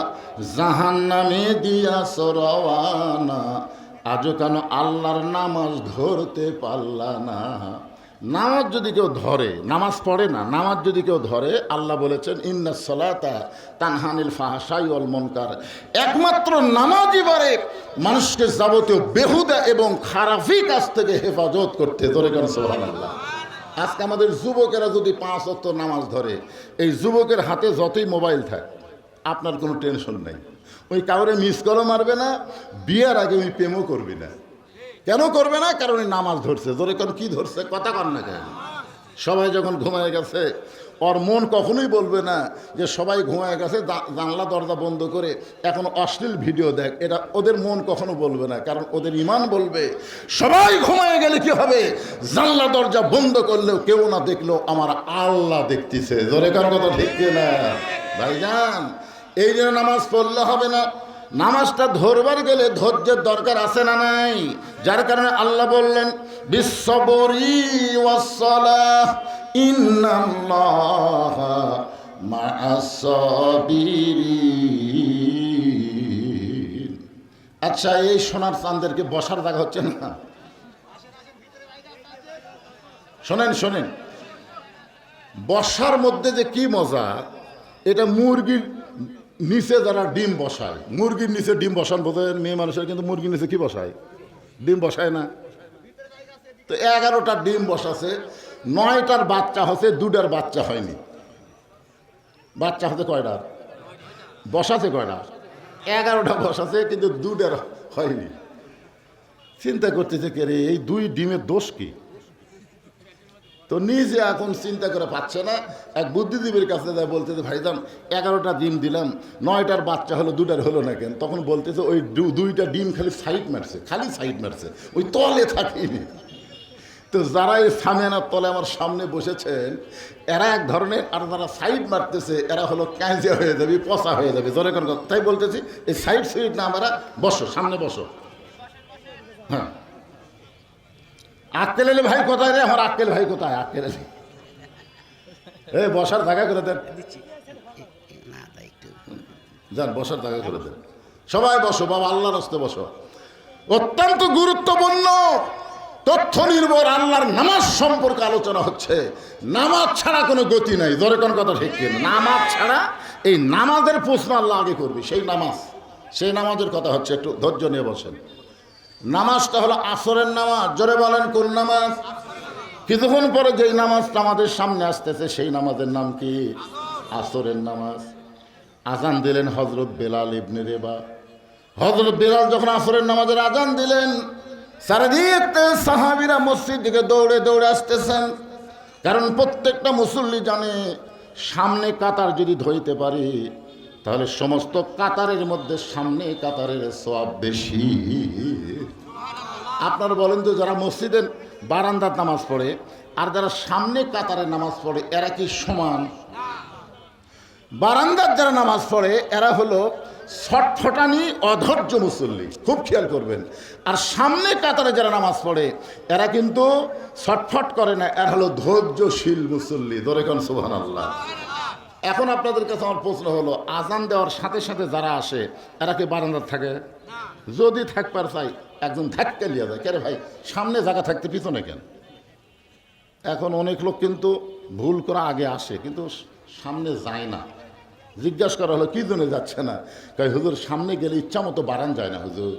জাহান্নামে দিয়া সরওয়ানা। আজও কেন আল্লাহর নামাজ ধরতে পারলা না? নামাজ যদি কেউ ধরে, নামাজ পড়ে না, নামাজ যদি কেউ ধরে, আল্লাহ বলেছেন ইন্নাস সালাতা তানহানিল ফাহশাই ওয়াল মুনকার। একমাত্র নামাজই পারে মানুষকে যাবতীয় বেহুদা এবং খারাপি কাজ থেকে হেফাজত করতে। ধরে কেন সুবহানাল্লাহ। আজকে আমাদের যুবকেরা যদি 5 ওয়াক্ত নামাজ ধরে, এই যুবকের হাতে যতই মোবাইল থাকে আপনার কোনো টেনশন নেই। ওই কাউরে মিস কলও মারবে না, বিয়ের আগে ওই প্রেমও করবি না। কেন করবে না? কারণ ওই নামাজ ধরছে। ধরে কেন কি ধরছে? কথা কর না কেন? সবাই যখন ঘুমায় গেছে ওর মন কখনোই বলবে না যে সবাই ঘুমায় গেছে জানলা দরজা বন্ধ করে এখন অশ্লীল ভিডিও দেখ। এটা ওদের মন কখনো বলবে না, কারণ ওদের ইমান বলবে সবাই ঘুমায় গেলে কি হবে, জানলা দরজা বন্ধ করলেও কেউ না দেখলেও আমার আল্লাহ দেখতেছে। জোরে কার কথা ঠিক না ভাইজান? এই জন্য নামাজ পড়লে হবে না। নামাজটা ধরবার গেলে ধৈর্যের দরকার আছে না নাই? যার কারণে আল্লাহ বললেন বিসসবরি ওয়াসসালাহ ইন্নাল্লাহা মা'আস সাবিরিন। আচ্ছা, এই সোনার চাঁদেরকে বসার জায়গা হচ্ছে না? শোনেন শোনেন, বসার মধ্যে যে কি মজা, এটা মুরগির নিচে যারা ডিম বসায়, মুরগির নিচে ডিম বসান বোঝেন মেয়ে মানুষের, কিন্তু মুরগির নিচে কি বসায়? ডিম বসায় না। তো 11টা ডিম বসাছে, 9টার বাচ্চা হচ্ছে, 2টার বাচ্চা হয়নি। বাচ্চা হতে কয়টা? বসাছে কয়টা? 11টা বসাছে, কিন্তু 2টার হয়নি। চিন্তা করতেছে কে রে এই 2 ডিমের দোষ কি? তো নিজে এখন চিন্তা করে পাচ্ছে না, এক বুদ্ধিজীবীর কাছে যায়, বলতেছে ভাইজান 11টা ডিম দিলাম, 9টার বাচ্চা হলো, 2টার হলো না কেন? তখন বলতেছে ওই 2টা ডিম খালি সাইড মারছে, খালি সাইড মারছে, ওই তলে থাকেনি। তো যারা এই সামিয়ানার তলে আমার সামনে বসেছেন এরা এক ধরনের, আর যারা সাইড মারতেছে এরা হলো ক্যাঁজিয়া হয়ে যাবে, পচা হয়ে যাবে। জোরে কোন কথা? তাই বলতেছি এই সাইড সুইড না, আমরা বসো, সামনে বসো। হ্যাঁ, আক্কেল এলে ভাই কোথায় রে? আমার আক্কেল ভাই কোথায়? আক্কেল এলে এই বসার জায়গা করে দেন, যান বসার জায়গা করে দেন। সবাই বসো বাবা, আল্লাহর রাস্তায় বসো। অত্যন্ত গুরুত্বপূর্ণ তথ্য নির্ভর আল্লাহর নামাজ সম্পর্কে আলোচনা হচ্ছে। নামাজ ছাড়া কোনো গতি নাই। ধরে কোন কথা ঠিক কিনা? নামাজ ছাড়া, এই নামাজের প্রশ্ন আল্লাহ আগে করবি, সেই নামাজ, সেই নামাজের কথা হচ্ছে। একটু ধৈর্য নিয়ে বসেন। নামাজটা হলো আসরের নামাজ। জোরে বলেন কোন নামাজ? কিছুক্ষণ পরে যেই নামাজটা আমাদের সামনে আসতেছে সেই নামাজের নাম কি? আসরের নামাজ। আজান দিলেন হযরত বেলাল ইবনে রেবা। হযরত বেলাল যখন আসরের নামাজের আজান দিলেন, চারিদিক থেকে সাহাবীরা মসজিদ দিকে দৌড়ে দৌড়ে আসতেছেন। কারণ প্রত্যেকটা মুসল্লি জানে সামনে কাতার যদি ধরতে পারি তাহলে সমস্ত কাতারের মধ্যে সামনে কাতারের সওয়াব বেশি। আপনারা বলেন তো, যারা মসজিদের বারান্দার নামাজ পড়ে আর যারা সামনে কাতারের নামাজ পড়ে এরা কি সমান? বারান্দার যারা নামাজ পড়ে এরা হলো ছটফটানি অধৈর্য মুসল্লি, খুব খেয়াল করবেন। আর সামনে কাতারে যারা নামাজ পড়ে এরা কিন্তু ছটফট করে না, এরা হলো ধৈর্যশীল মুসল্লি। ধরে কোন সুবহানাল্লাহ। এখন আপনাদের কাছে আমার প্রশ্ন হলো, আজান দেওয়ার সাথে সাথে যারা আসে এরা কি বারান্দার থাকে? যদি থাকবার চাই একজন ধাক্কা লিয়া যায়, কেন ভাই সামনে জায়গা থাকতে পিছনে কেন? এখন অনেক লোক কিন্তু ভুল করে আগে আসে কিন্তু সামনে যায় না। জিজ্ঞাসা করা হলো কি জন্য যাচ্ছে না? কয় হুজুর সামনে গেলে ইচ্ছা মতো বাড়ান যায় না। হুজুর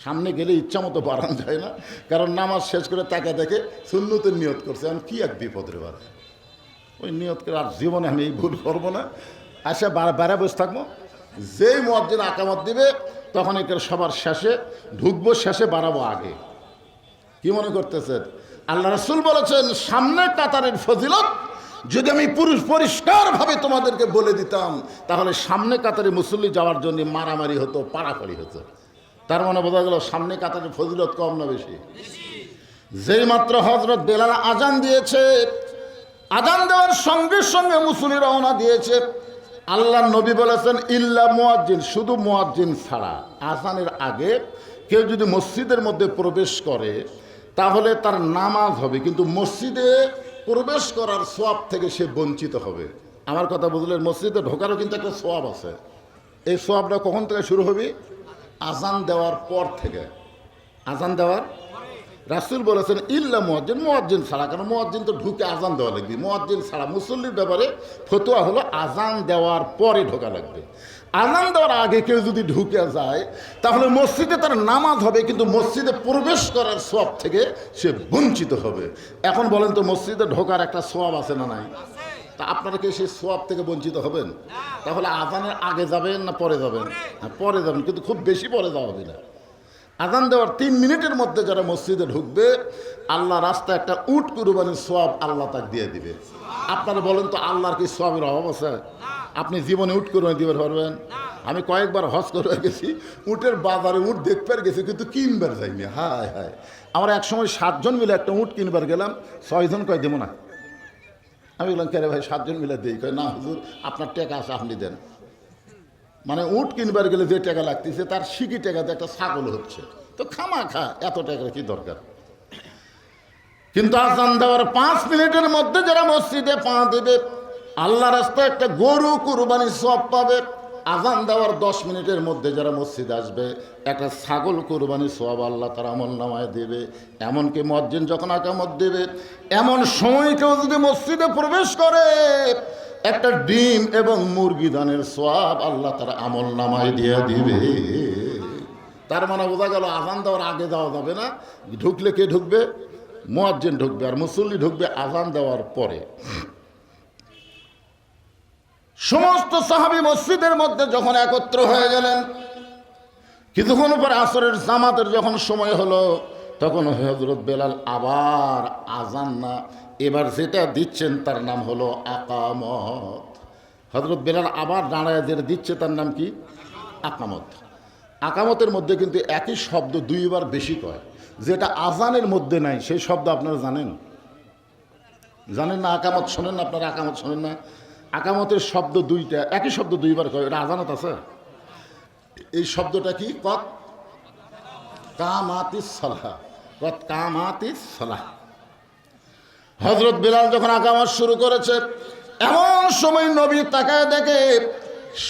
সামনে গেলে ইচ্ছা মতো বাড়ান যায় না, কারণ নামাজ শেষ করে তাকে দেখে সুন্নতের নিয়ত করছে। এখন কি এক বিপদের বারে ওই নিয়ত করে আর জীবনে আমি এই ভুল করবো না, আসে বেড়া বসে থাকবো। যেই মুয়াজ্জিন আকামত দিবে তখন একের সবার শেষে ঢুকবো, শেষে বাড়াবো আগে। কি মনে করতেছেন? আল্লাহ রাসূল বলেছেন সামনের কাতারের ফজিলত যদি আমি পরিষ্কারভাবে তোমাদেরকে বলে দিতাম তাহলে সামনে কাতারে মুসল্লি যাওয়ার জন্য মারামারি হতো, পাড়াপাড়ি হতো। তার মানে বোঝা গেল সামনে কাতারের ফজিলত কম না বেশি? যেই মাত্র হযরত বেলাল আজান দিয়েছে, আজান দেওয়ার সঙ্গে সঙ্গে মুসল্লি রওনা দিয়েছে। আল্লাহ নবী বলেছেন ইল্লা মুয়াজ্জিন, শুধু মুয়াজ্জিন ছাড়া। আজানের আগে কেউ যদি মসজিদের মধ্যে প্রবেশ করে তাহলে তার নামাজ হবে, কিন্তু মসজিদে প্রবেশ করার সওয়াব থেকে সে বঞ্চিত হবে। আমার কথা বুঝলেন? মসজিদে ঢোকারও কিন্তু একটা সওয়াব আছে। এই সওয়াবটা কখন থেকে শুরু হবে? আজান দেওয়ার পর থেকে। আজান দেওয়ার রাসূল বলেছেন ইল্লা মুয়াজ্জিন, মুয়াজ্জিন ছাড়া। কারণ মুয়াজ্জিন তো ঢুকে আজান দেওয়া লাগবে, মুয়াজ্জিন ছাড়া। মুসল্লির ব্যাপারে ফতোয়া হলো আজান দেওয়ার পরে ঢোকা লাগবে। আজান দেওয়ার আগে কেউ যদি ঢুকে যায় তাহলে মসজিদে তার নামাজ হবে, কিন্তু মসজিদে প্রবেশ করার সওয়াব থেকে সে বঞ্চিত হবে। এখন বলেন তো মসজিদে ঢোকার একটা সওয়াব আছে না নাই? তা আপনারা কি সেই সওয়াব থেকে বঞ্চিত হবেন? তাহলে আজানের আগে যাবেন না পরে যাবেন? হ্যাঁ পরে যাবেন, কিন্তু খুব বেশি পরে যাওয়া হবে না। আজান দেওয়ার 3 মিনিটের মধ্যে যারা মসজিদে ঢুকবে আল্লাহ রাস্তায় একটা উট কুরবানির সওয়াব আল্লাহ তাকে দিয়ে দিবে। আপনারা বলেন তো আল্লাহর কি সওয়াবের অভাব আছে? আপনি জীবনে উট কুরবানি দিতে পারবেন? আমি কয়েকবার হজ করে গেছি, উটের বাজারে উট দেখবার গেছি কিন্তু কিনবার যাইনি। হায় হায়, আমরা একসময় 7 জন মিলে একটা উট কিনবার গেলাম, 6 জন কয় দেবো না। আমি বললাম কে রে ভাই 7 জন মিলে দেই? কয় না হুজুর আপনার টাকা আছে আপনি দেন। মানে উট কিনবার গেলে যে টাকা লাগতেছে তার সিকি টাকাতে একটা ছাগল হচ্ছে, তো খামা খা এত টাকার কি দরকার? কিন্তু আজান দেওয়ার 5 মিনিটের মধ্যে যারা মসজিদে পা দেবে আল্লাহ রাস্তায় একটা গরু কুরবানির সওয়াব পাবে। আজান দেওয়ার 10 মিনিটের মধ্যে যারা মসজিদে আসবে একটা ছাগল কুরবানির সওয়াব আল্লাহ তার আমলনামায় দেবে। এমনকি মুয়াজ্জিন যখন আকামত দেবে এমন সময় কেউ যদি মসজিদে প্রবেশ করে একটা ডিম এবং মুরগি দানের সওয়াব আল্লাহ তার আমলনামায় দিয়ে দিবে। তার মানে বোঝা গেল আজান দেওয়ার আগে যাওয়া যাবে না। ঢুকলে কে ঢুকবে? মুয়াজ্জিন ঢুকবে, আর মুসল্লি ঢুকবে আজান দেওয়ার পরে। সমস্ত সাহাবী মসজিদের মধ্যে যখন একত্র হয়ে গেলেন, কিছুক্ষণ পর আসরের জামাতের যখন সময় হলো তখন হযরত বেলাল আবার আজান না, এবার যেটা দিচ্ছেন তার নাম হলো আকামত। হযরত বেলাল আবার দাঁড়ায় যেটা দিচ্ছে তার নাম কি? আকামত। আকামতের মধ্যে কিন্তু একই শব্দ 2 বার বেশি কয়, যেটা আজানের মধ্যে নাই। সেই শব্দ আপনারা জানেন? জানেন না? আকামত শোনেন না আপনারা? আকামত শোনেন না? আকামতের শব্দ 2টা, একই শব্দ 2 বার কয়, এটা আজানত আছে। এই শব্দটা কি? কত কামাতিস সালাহ, কত কামাতিস সালাহ। হযরত বেলাল যখন আকামত শুরু করেছে এমন সময় নবী তাকায় দেখে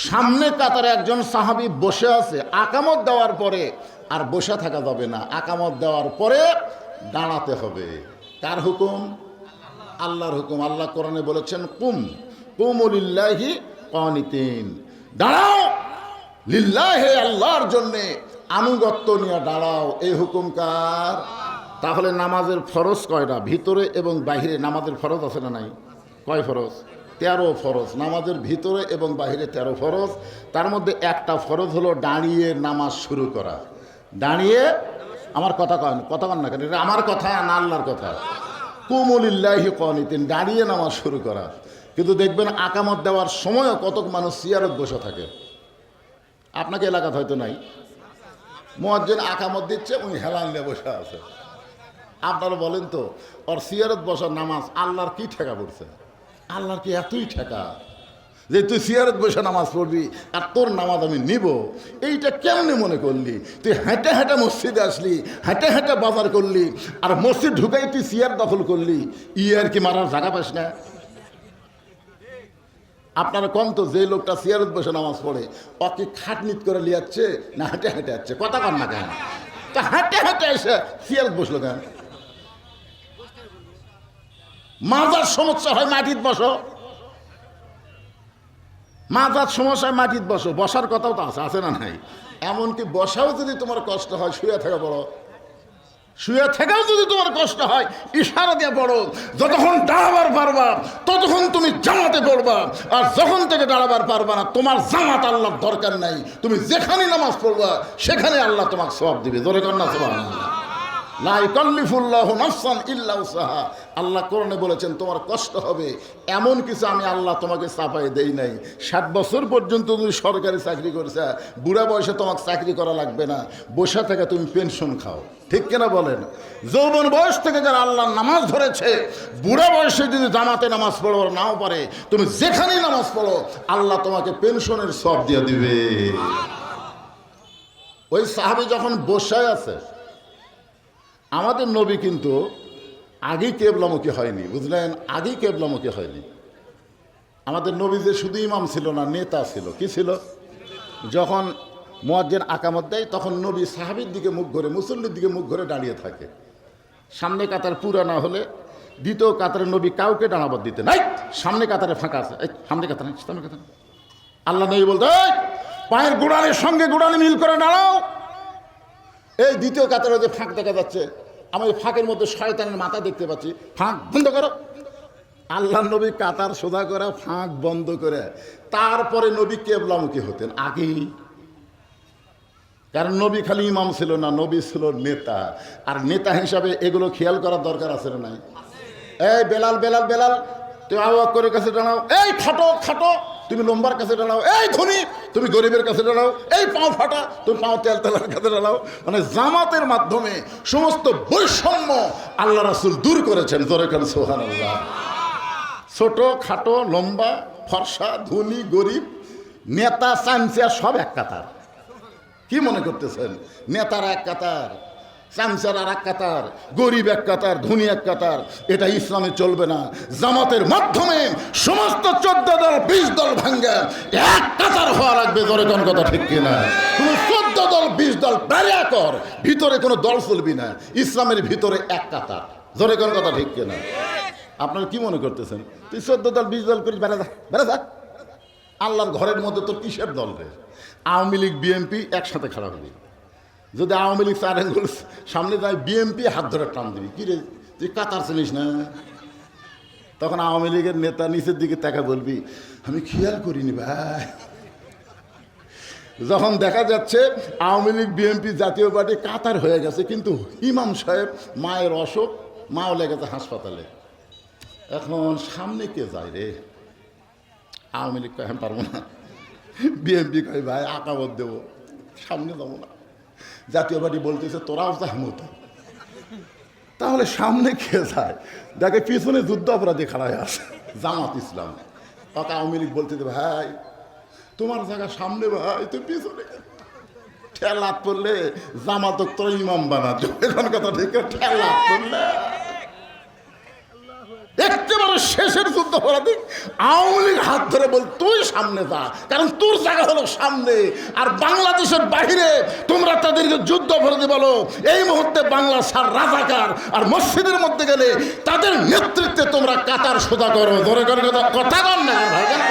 সামনে কাতারে একজন সাহাবী বসে আছে। আকামত দেওয়ার পরে আর বসে থাকা যাবে না, আকামত দেওয়ার পরে দাঁড়াতে হবে। কার হুকুম? আল্লাহর হুকুম। আল্লাহ কোরআনে বলেছেন কুমু লিল্লাহি কানিতিন, দাঁড়াও লিল্লাহি, আল্লাহর জন্যে আনুগত্য নিয়ে দাঁড়াও। এই হুকুম কার? তাহলে নামাজের ফরজ কয়টা? ভিতরে এবং বাহিরে নামাজের ফরজ আছে না নাই? কয় ফরজ? 13 ফরজ। নামাজের ভিতরে এবং বাহিরে 13 ফরজ। তার মধ্যে একটা ফরজ হলো দাঁড়িয়ে নামাজ শুরু করা। দাঁড়িয়ে, আমার কথা কন না কেন? এটা আমার কথা না আল্লাহর কথা। কুমু লিল্লাহি কানিতিন, দাঁড়িয়ে নামাজ শুরু করা। কিন্তু দেখবেন আকামত দেওয়ার সময়ও কতক মানুষ সিয়ারত বসে থাকে। আপনাকে এলাকাতে হয়তো নাই, মুয়াজ্জিন আকামত দিচ্ছে উনি হেলান নিয়ে বসে আছে। আপনারা বলেন তো ওর সিয়ারত বসার নামাজ আল্লাহর কি ঠেকা পড়ছে? আল্লাহর কি এতই ঠেকা? যে তুই সিয়ারত বসে নামাজ পড়বি আর তোর নামাজ আমি নিব, এইটা কেমনে মনে করলি? তুই হেঁটে হেঁটে মসজিদে আসলি, হেঁটে হেঁটে বাজার করলি, আর মসজিদ ঢুকাই তুই সিয়ার দখল করলি, আর কি মারার জায়গা পাস না? আপনারা কম তো, যে লোকটা সিয়ারত বসে নামাজ পড়ে ওকে খাটনিট করে লিয়াচ্ছে না হেঁটে হেঁটে আসছে? কথা কর না কেন? তা হেঁটে হেঁটে এসে সিয়ারত বসলো কেন? মাজার সমস্যা হয় মাটিত বসো, মাজার সমস্যায় মাটিত বসো, বসার কথাও তো আছে না নাই? এমনকি বসাও যদি তোমার কষ্ট হয় শুয়ে থাকা বড়, শুয়ে থেকেও যদি তোমার কষ্ট হয় ইশারা দিয়ে পড়ো। যতক্ষণ দাঁড়াবার পারবা ততক্ষণ তুমি জামাতে পড়বা, আর যখন থেকে দাঁড়াবার পারবা না তোমার জামাত আল্লাহর দরকার নাই। তুমি যেখানে নামাজ পড়বা সেখানে আল্লাহ তোমাকে সওয়াব দিবে। জোরে কর না সুবহানাল্লাহ। লা ইকাল্লিফুল্লাহু নাফসান ইল্লা উসআহা। আল্লাহ কোরআনে বলেছেন তোমার কষ্ট হবে, এমন কিছু আমি আল্লাহ তোমাকে চাপাই দেই নাই। 60 বছর পর্যন্ত তুমি সরকারি চাকরি করছো, বুড়া বয়সে তোমাকে চাকরি করা লাগবে না, বসে থেকে তুমি পেনশন খাও। ঠিক কিনা বলেন? যৌবন বয়স থেকে যারা আল্লাহর নামাজ ধরেছে, বুড়া বয়সে যদি জামাতে নামাজ পড়ো নাও পারে, তুমি যেখানেই নামাজ পড়ো আল্লাহ তোমাকে পেনশনের সওয়াব দিয়ে দিবে। ওই সাহাবী যখন বসে আছে, আমাদের নবী কিন্তু আগেই কেবলামুখী হয়নি, বুঝলেন? আগেই কেবলামুখী হয়নি। আমাদের নবী যে শুধু ইমাম ছিল না, নেতা ছিল। কি ছিল? যখন মুয়াজ্জিন আকামত দেয় তখন নবী সাহাবীর দিকে মুখ ঘুরে, মুসল্লির দিকে মুখ ঘুরে দাঁড়িয়ে থাকে। সামনে কাতার পুরা না হলে দ্বিতীয় কাতারে নবী কাউকে দাঁড়াবার দিতে নাই। সামনে কাতারে ফাঁকা আছে, এই সামনে কাতারে, সামনে কাতারে। আল্লাহ নবী বলতে, পায়ের গোড়ালির সঙ্গে গোড়ালি মিল করে দাঁড়াও। এই দ্বিতীয় কাতারে যে ফাঁক দেখা যাচ্ছে, আমি ফাঁকের মধ্যে শয়তানের মাথা দেখতে পাচ্ছি, ফাঁক বন্ধ করো। আল্লাহ নবী কাতার সোজা করে ফাঁক বন্ধ করে তারপরে নবী কেবলামুখী হতেন আগেই। কারণ নবী খালি ইমাম ছিল না, নবী ছিল নেতা। আর নেতা হিসাবে এগুলো খেয়াল করার দরকার আছে না নাই? এই বেলাল বেলাল বেলাল তুমি আবু বকরের কাছে দাঁড়াও, এই খাটো খাটো তুমি লম্বার কাছে দাঁড়াও, এই ধনী তুমি গরিবের কাছে দাঁড়াও, এই পাও ফাটা তুমি পাও তেল তেলার কাছে দাঁড়াও। মানে জামাতের মাধ্যমে সমস্ত বৈষম্য আল্লাহ রাসূল দূর করেছেন। জোরে কান সুবহানাল্লাহ। ছোট খাটো লম্বা ফর্সা ধনী গরিব নেতা চামচা সব এক কাতার। কি মনে করতেছেন? নেতারা এক কাতার, চামচারা এক কাতার, গরিব এক কাতার, ধনী এক কাতার। এটা ইসলামে চলবে না। জামাতের মাধ্যমে সমস্ত 14 দল 20 দল ভাঙ্গা এক কাতার হওয়া লাগবে। জোরে কোন কথা ঠিক কিনা? তুমি 14 দল 20 দল বেরিয়া কর, ভিতরে কোনো দল চলবি না। ইসলামের ভিতরে এক কাতার। জোরে কোন কথা ঠিক কিনা? আপনারা কি মনে করতেছেন? তুই 14 দল 20 দল করিস, বেড়া যা বেড়া যা। আল্লাহর ঘরের মধ্যে তোর কিসের দল রে? আওয়ামী লীগ বিএনপি একসাথে খাড়া হবি। যদি আওয়ামী লীগ 4 আঙ্গুল সামনে যায়, বিএনপি হাত ধরে টান দিবি। কি রে তুই কাতার চিনিস না? তখন আওয়ামী লীগের নেতা নিচের দিকে তাকা বলবি, আমি খেয়াল করিনি ভাই। যখন দেখা যাচ্ছে আওয়ামী লীগ বিএনপি জাতীয় পার্টি কাতার হয়ে গেছে, কিন্তু ইমাম সাহেব মায়ের অসুখ, মাও লেগেছে হাসপাতালে, এখন সামনে কে যায় রে? আওয়ামী লীগ কয় পারবো না, বিএনপি কয় ভাই আকামত দেবো, সামনে যাবো না। জাতীয় পার্টি বলতেছে তোরাও জাহমত। তাহলে সামনে কে যায়? দেখে পিছনে যুদ্ধ অপরাধী খাড়া হয়ে আসে, জামাত ইসলাম। তখন আওয়ামী লীগ বলতেছে ভাই তোমার জায়গা সামনে, ভাই তুই পিছনে। ঠেলাত পড়লে জামাত তোর ইমাম বানাতো। এখন কথা ঠিক, ঠেলাত পড়লে একেবারে শেষের যুদ্ধ অপরাধী আওয়ামী লীগ হাত ধরে বল তুই সামনে যা, কারণ তোর জায়গা হলো সামনে। আর বাংলাদেশের বাহিরে তোমরা তাদেরকে যুদ্ধ অপরাধী বলো। এই মুহূর্তে বাংলা সার রাজাকার, আর মসজিদের মধ্যে গেলে তাদের নেতৃত্বে তোমরা কাতার সোজা করো। ধরে করে কথা কর না ভাই, কথা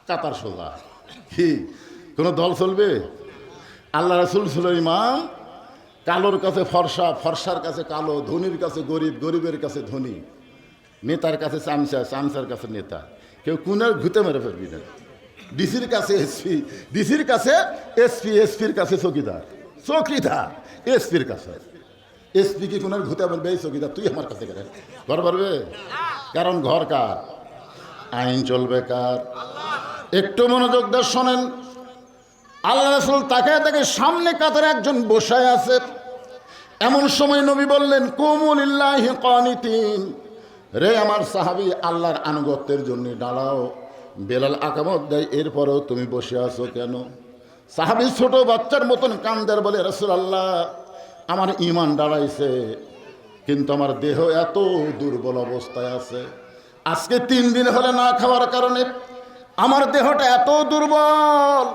কাতার সোজা। কি কোনো দল চলবে? আল্লাহ রাসূল ছিল ইমাম, কালোর কাছে ফর্সা, ফর্সার কাছে কালো, ধনীর কাছে গরিব, গরিবের কাছে ধনী, নেতার কাছে চামচা, চামচার কাছে নেতা। কেউ কুনার ঘুতে মেরে ফেলবি না। ডিসির কাছে এসপি, ডিসির কাছে এসপি, এসপির কাছে চৌকিদার, চৌকিদার এসপির কাছে। এসপি কি কুনার ঘুতে বলবে এই চৌকিদার তুই আমার কাছে গেলে ঘর পারবে? কারণ ঘর কার? আইন চলবে কার? একটু মনোযোগ দিয়ে শোনেন। আল্লাহ রাসূল তাকায় তাকে সামনে কাতারে একজন বসায় আছে, এমন সময় নবী বললেন কুমু লিল্লাহি কানিতিন, রে আমার সাহাবী আল্লাহর আনুগত্যের জন্য দাঁড়াও। বেলাল আকামত দেয়, এরপরেও তুমি বসে আছো কেন? সাহাবী ছোট বাচ্চার মতন কান্দার বলে, রাসূলুল্লাহ আমার ঈমান দাঁড়াইছে, কিন্তু আমার দেহ এত দুর্বল অবস্থায় আছে। আজকে 3 দিন হলে না খাওয়ার কারণে আমার দেহটা এত দুর্বল,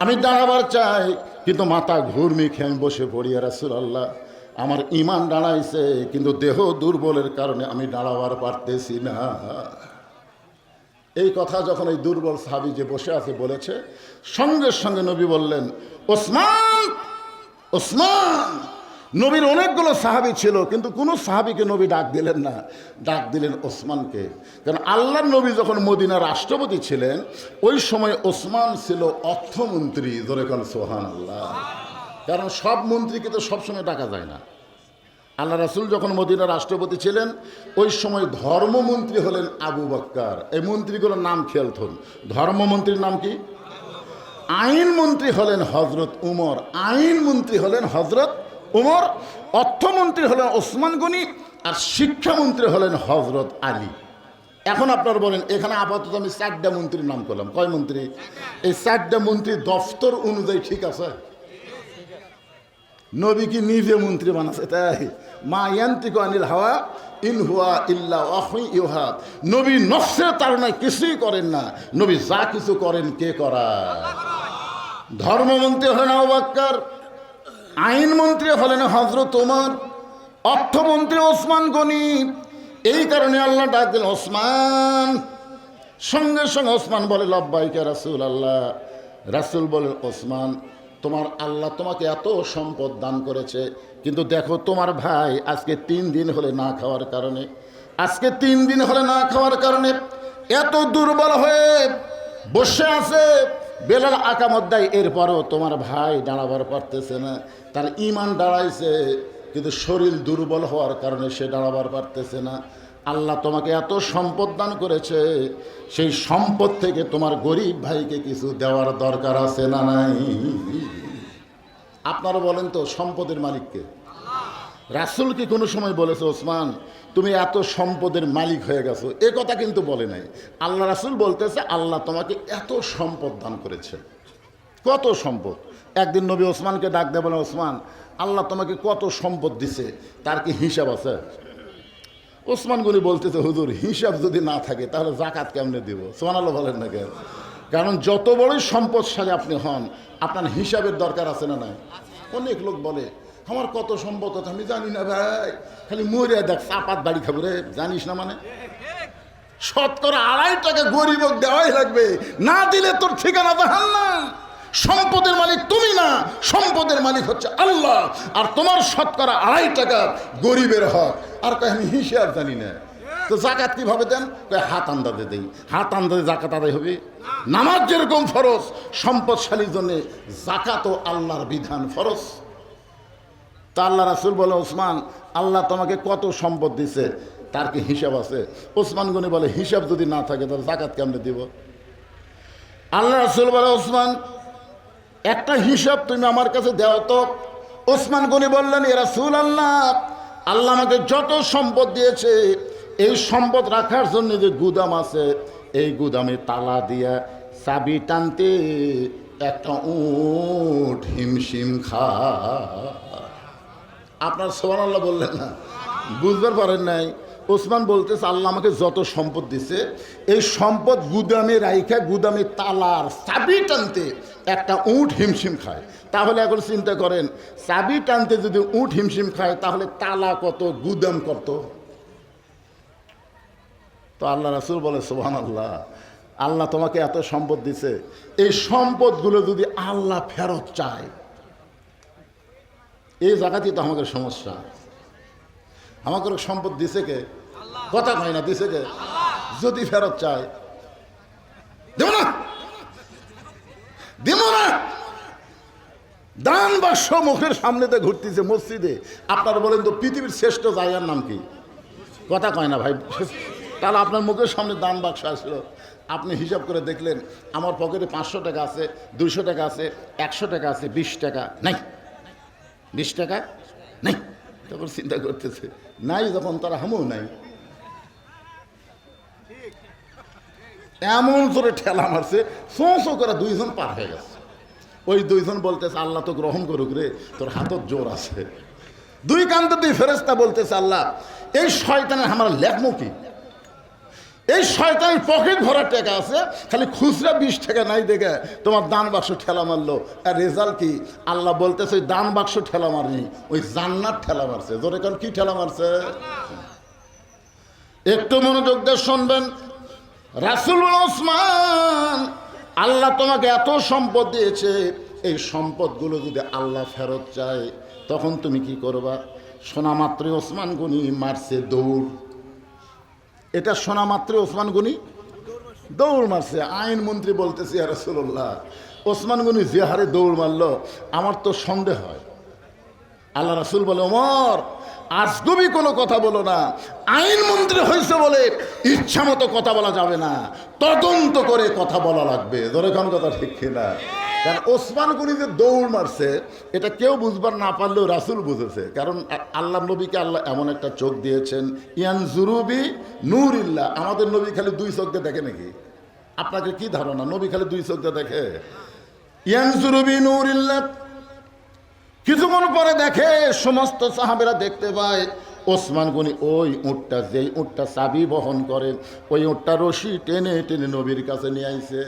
আমি দাঁড়াবার চাই কিন্তু মাথা ঘুরমি খেয়ে আমি বসে পড়ি। রাসূলুল্লাহ আমার ঈমান দাঁড়াইছে, কিন্তু দেহ দুর্বলের কারণে আমি দাঁড়াবার পারতেছি না। এই কথা যখন এই দুর্বল সাহাবী যে বসে আছে বলেছে, সঙ্গে সঙ্গে নবী বললেন ওসমান, ওসমান। নবীর অনেকগুলো সাহাবী ছিল, কিন্তু কোনো সাহাবীকে নবী ডাক দিলেন না, ডাক দিলেন ওসমানকে। কারণ আল্লাহর নবী যখন মদিনার রাষ্ট্রপতি ছিলেন, ওই সময় ওসমান ছিল অর্থমন্ত্রী। ধরে কোন সুবহানাল্লাহ। কারণ সব মন্ত্রীকে তো সবসময় ডাকা যায় না। আল্লাহ রাসূল যখন মদিনার রাষ্ট্রপতি ছিলেন, ওই সময় ধর্মমন্ত্রী হলেন আবু বকর। এই মন্ত্রীগুলোর নাম খেয়াল করুন। ধর্মমন্ত্রীর নাম কি? আইনমন্ত্রী হলেন হযরত উমর, আইনমন্ত্রী হলেন হযরত উমর, অর্থমন্ত্রী হলেন ওসমান গনি, আর শিক্ষামন্ত্রী হলেন হযরত আলী। এখন আপনারা বলেন, এখানে আপাতত আমি 4টা মন্ত্রীর নাম করলাম। কয় মন্ত্রী? এই 4টা মন্ত্রী দফতর অনুযায়ী ঠিক আছে? নবী কি নিজে মন্ত্রী বানাচ্ছে? তাই মা ইয়ান্তিকু আনিল হাওয়া ইন হুয়া ইল্লা ওয়াহয়ুন ইউহা। নবী নফসের তাড়নায় কিছুই করেন না, নবী যা কিছু করেন কে করায়? ধর্মমন্ত্রী হলেন আবু বকর, আইনমন্ত্রী হলেন হযরত ওমর, অর্থমন্ত্রী ওসমান গনি। এই কারণে আল্লাহ ডাক দিলেন ওসমান। সঙ্গে সঙ্গে ওসমান বলে লব্বাইকা রাসূলুল্লাহ। রাসূল বলেন ওসমান, তোমার আল্লাহ তোমাকে এত সম্পদ দান করেছে, কিন্তু দেখো তোমার ভাই আজকে 3 দিন হলে না খাওয়ার কারণে, আজকে 3 দিন হলে না খাওয়ার কারণে এত দুর্বল হয়ে বসে আছে। বেলাল আকামত দেয়, এরপরও তোমার ভাই দাঁড়াবার পারতেছে না। তার ঈমান দাঁড়াইছে, কিন্তু শরীর দুর্বল হওয়ার কারণে সে দাঁড়াবার পারতেছে না। আল্লাহ তোমাকে এত সম্পদ দান করেছে, সেই সম্পদ থেকে তোমার গরিব ভাইকে কিছু দেওয়ার দরকার আছে না নাই? আপনারা বলেন তো, সম্পদের মালিককে? রাসূল কি কোনো সময় বলেছে ওসমান তুমি এত সম্পদের মালিক হয়ে গেছো? এ কথা কিন্তু বলে নাই। আল্লাহ রাসূল বলতেছে আল্লাহ তোমাকে এত সম্পদ দান করেছে। কত সম্পদ? একদিন নবী ওসমানকে ডাক দিয়ে বলেন, ওসমান আল্লাহ তোমাকে কত সম্পদ দিছে, তার কি হিসাব আছে? ওসমান গনি বলতেছে, হুজুর হিসাব যদি না থাকে তাহলে জাকাত কেমনে দিব? সুবহানাল্লাহ বলেন না কেন? কারণ যত বড়ই সম্পদশালী আপনি হন, আপনার হিসাবের দরকার আছে না নাই? অনেক লোক বলে আমার কত সম্পদ আছে আমি জানি না ভাই, খালি মরে দেখ চাপাত বাড়ি খাবো রে। জানিস না মানে? 2.5 টাকা গরিবক দেওয়াই লাগবে, না দিলে তোর ঠিকানা জাহান্নাম। সম্পদের মালিক তুমি না, সম্পদের মালিক হচ্ছে আল্লাহ। আর তোমার 2.5 টাকা গরিবের হক। আর কয় আমি হিসাব জানি না। তো জাকাত কিভাবে দেন? হাত আন্দাজে দেই। হাত আন্দাজে জাকাত আদায় হবে? নামাজ যেরকম ফরজ, সম্পদশালীর জন্য জাকাতও আল্লাহর বিধান ফরজ। তা আল্লাহ রাসূল বলে, ওসমান আল্লাহ তোমাকে কত সম্পদ দিছে, তার কি হিসাব আছে? ওসমান গনি বলে, হিসাব যদি না থাকে তাহলে জাকাত কেমনে দিব? আল্লাহ রাসূল বলে, ওসমান একটা হিসাব তুমি আমার কাছে দাও তো। ওসমান গনি বললেন, ইয়া রাসূলুল্লাহ আল্লাহ আমাকে যত সম্পদ দিয়েছে, এই সম্পদ রাখার জন্য যে গুদাম আছে, এই গুদামে তালা দিয়া চাবি টানতে একটা উট হিমশিম খা। আপনার সুবহানাল্লাহ বললেন না? বুঝবার পারেন নাই? ওসমান বলতেছে আল্লাহ আমাকে যত সম্পদ দিছে, এই সম্পদ গুদামে রাইখা গুদামে তালার চাবি টানতে একটা উট হিমশিম খায়। তাহলে এখন চিন্তা করেন, চাবি টানতে যদি উট হিমশিম খায়, তাহলে তালা কত, গুদাম কত? তো আল্লাহ রাসূল বলে, সুবহানাল্লাহ আল্লাহ তোমাকে এত সম্পদ দিছে, এই সম্পদগুলো যদি আল্লাহ ফেরত চায়, এই জায়গাতেই তো আমাদের সমস্যা। আমাকে সম্পদ দিছে কে? কথা কয় না, দিছে কে? যদি ফেরত চায় দেব না, দেব না। দান বাক্স মুখের সামনেতে ঘুরতেছে মসজিদে। আপনারা বলেন তো পৃথিবীর শ্রেষ্ঠ জায়গার নাম কি? কথা কয় না ভাই। তাহলে আপনার মুখের সামনে দান বাক্স আসলো, আপনি হিসাব করে দেখলেন আমার পকেটে 500 টাকা আছে, 200 টাকা আছে, 100 টাকা আছে, 20 টাকা নাই, 20 টাকা নাই, তখন চিন্তা করতেছে নাই যখন তারা হামও নাই, এমন জোরে ঠেলা মারছে, শো করে দুইজন পার হয়ে গেছে। ওই দুইজন বলতেছে আল্লাহ তো গ্রহণ করুক রে, তোর হাতত জোর আছে। দুই কান্ত দুই ফেরেশতা বলতেছে আল্লাহ এই শয়তানের আমার লেখমো কি, এই শয়তানের পকেট ভরা টাকা আছে, খালি খুচরা 20 টাকা নাই দেখে তোমার দান বাক্স ঠেলা মারলো, আর রেজাল্ট কি? আল্লাহ বলতেছে ওই দান বাক্স ঠেলা মারেনি, ওই জান্নাত ঠেলা মারছে। জোরে কারণ কি ঠেলা মারছে? একটু মনোযোগ দিয়ে শুনবেন। রাসূল ওসমান, আল্লাহ তোমাকে এত সম্পদ দিয়েছে, এই সম্পদগুলো যদি আল্লাহ ফেরত চায় তখন তুমি কি করবা? শোনা মাত্র ওসমান গনি মারছে দৌড়। এটা শোনা মাত্র ওসমান গনি দৌড় মারছে। আইনমন্ত্রী বলতেছে ইয়া রাসূলুল্লাহ, ওসমান গনি যে হারে দৌড় মারলো আমার তো সন্দেহ হয়। আল্লাহ রাসূল বলে ওমর আজগুবি কোনো কথা বলো না, আইনমন্ত্রী হয়েছে বলে ইচ্ছা মতো কথা বলা যাবে না, তদন্ত করে কথা বলা লাগবে। ধরে কোন কথা ঠিক কিনা? কারণ ওসমান গনি যে দৌড় মারছে এটা কেউ বুঝবার না পারলেও রাসূল বুঝেছে। কারণ আল্লাহ নবীকে আল্লাহ এমন একটা চোখ দিয়েছেন, ইয়ানজুরুবি নূরিল্লাহ। আমাদের নবী খালি 2 চোখ দিয়ে দেখে নাকি? আপনাকে কি ধারণা নবী খালি 2 চোখ দিয়ে দেখে? ইয়ানজুরুবি নূরিল্লাহ। কিছুক্ষণ পরে দেখে সমস্ত সাহাবেরা দেখতে পায় ওসমান গনি ওই উটটা, যেই উটটা চাবি বহন করে, ওই উটটা রশি টেনে টেনে নবীর কাছে নিয়ে আইছে।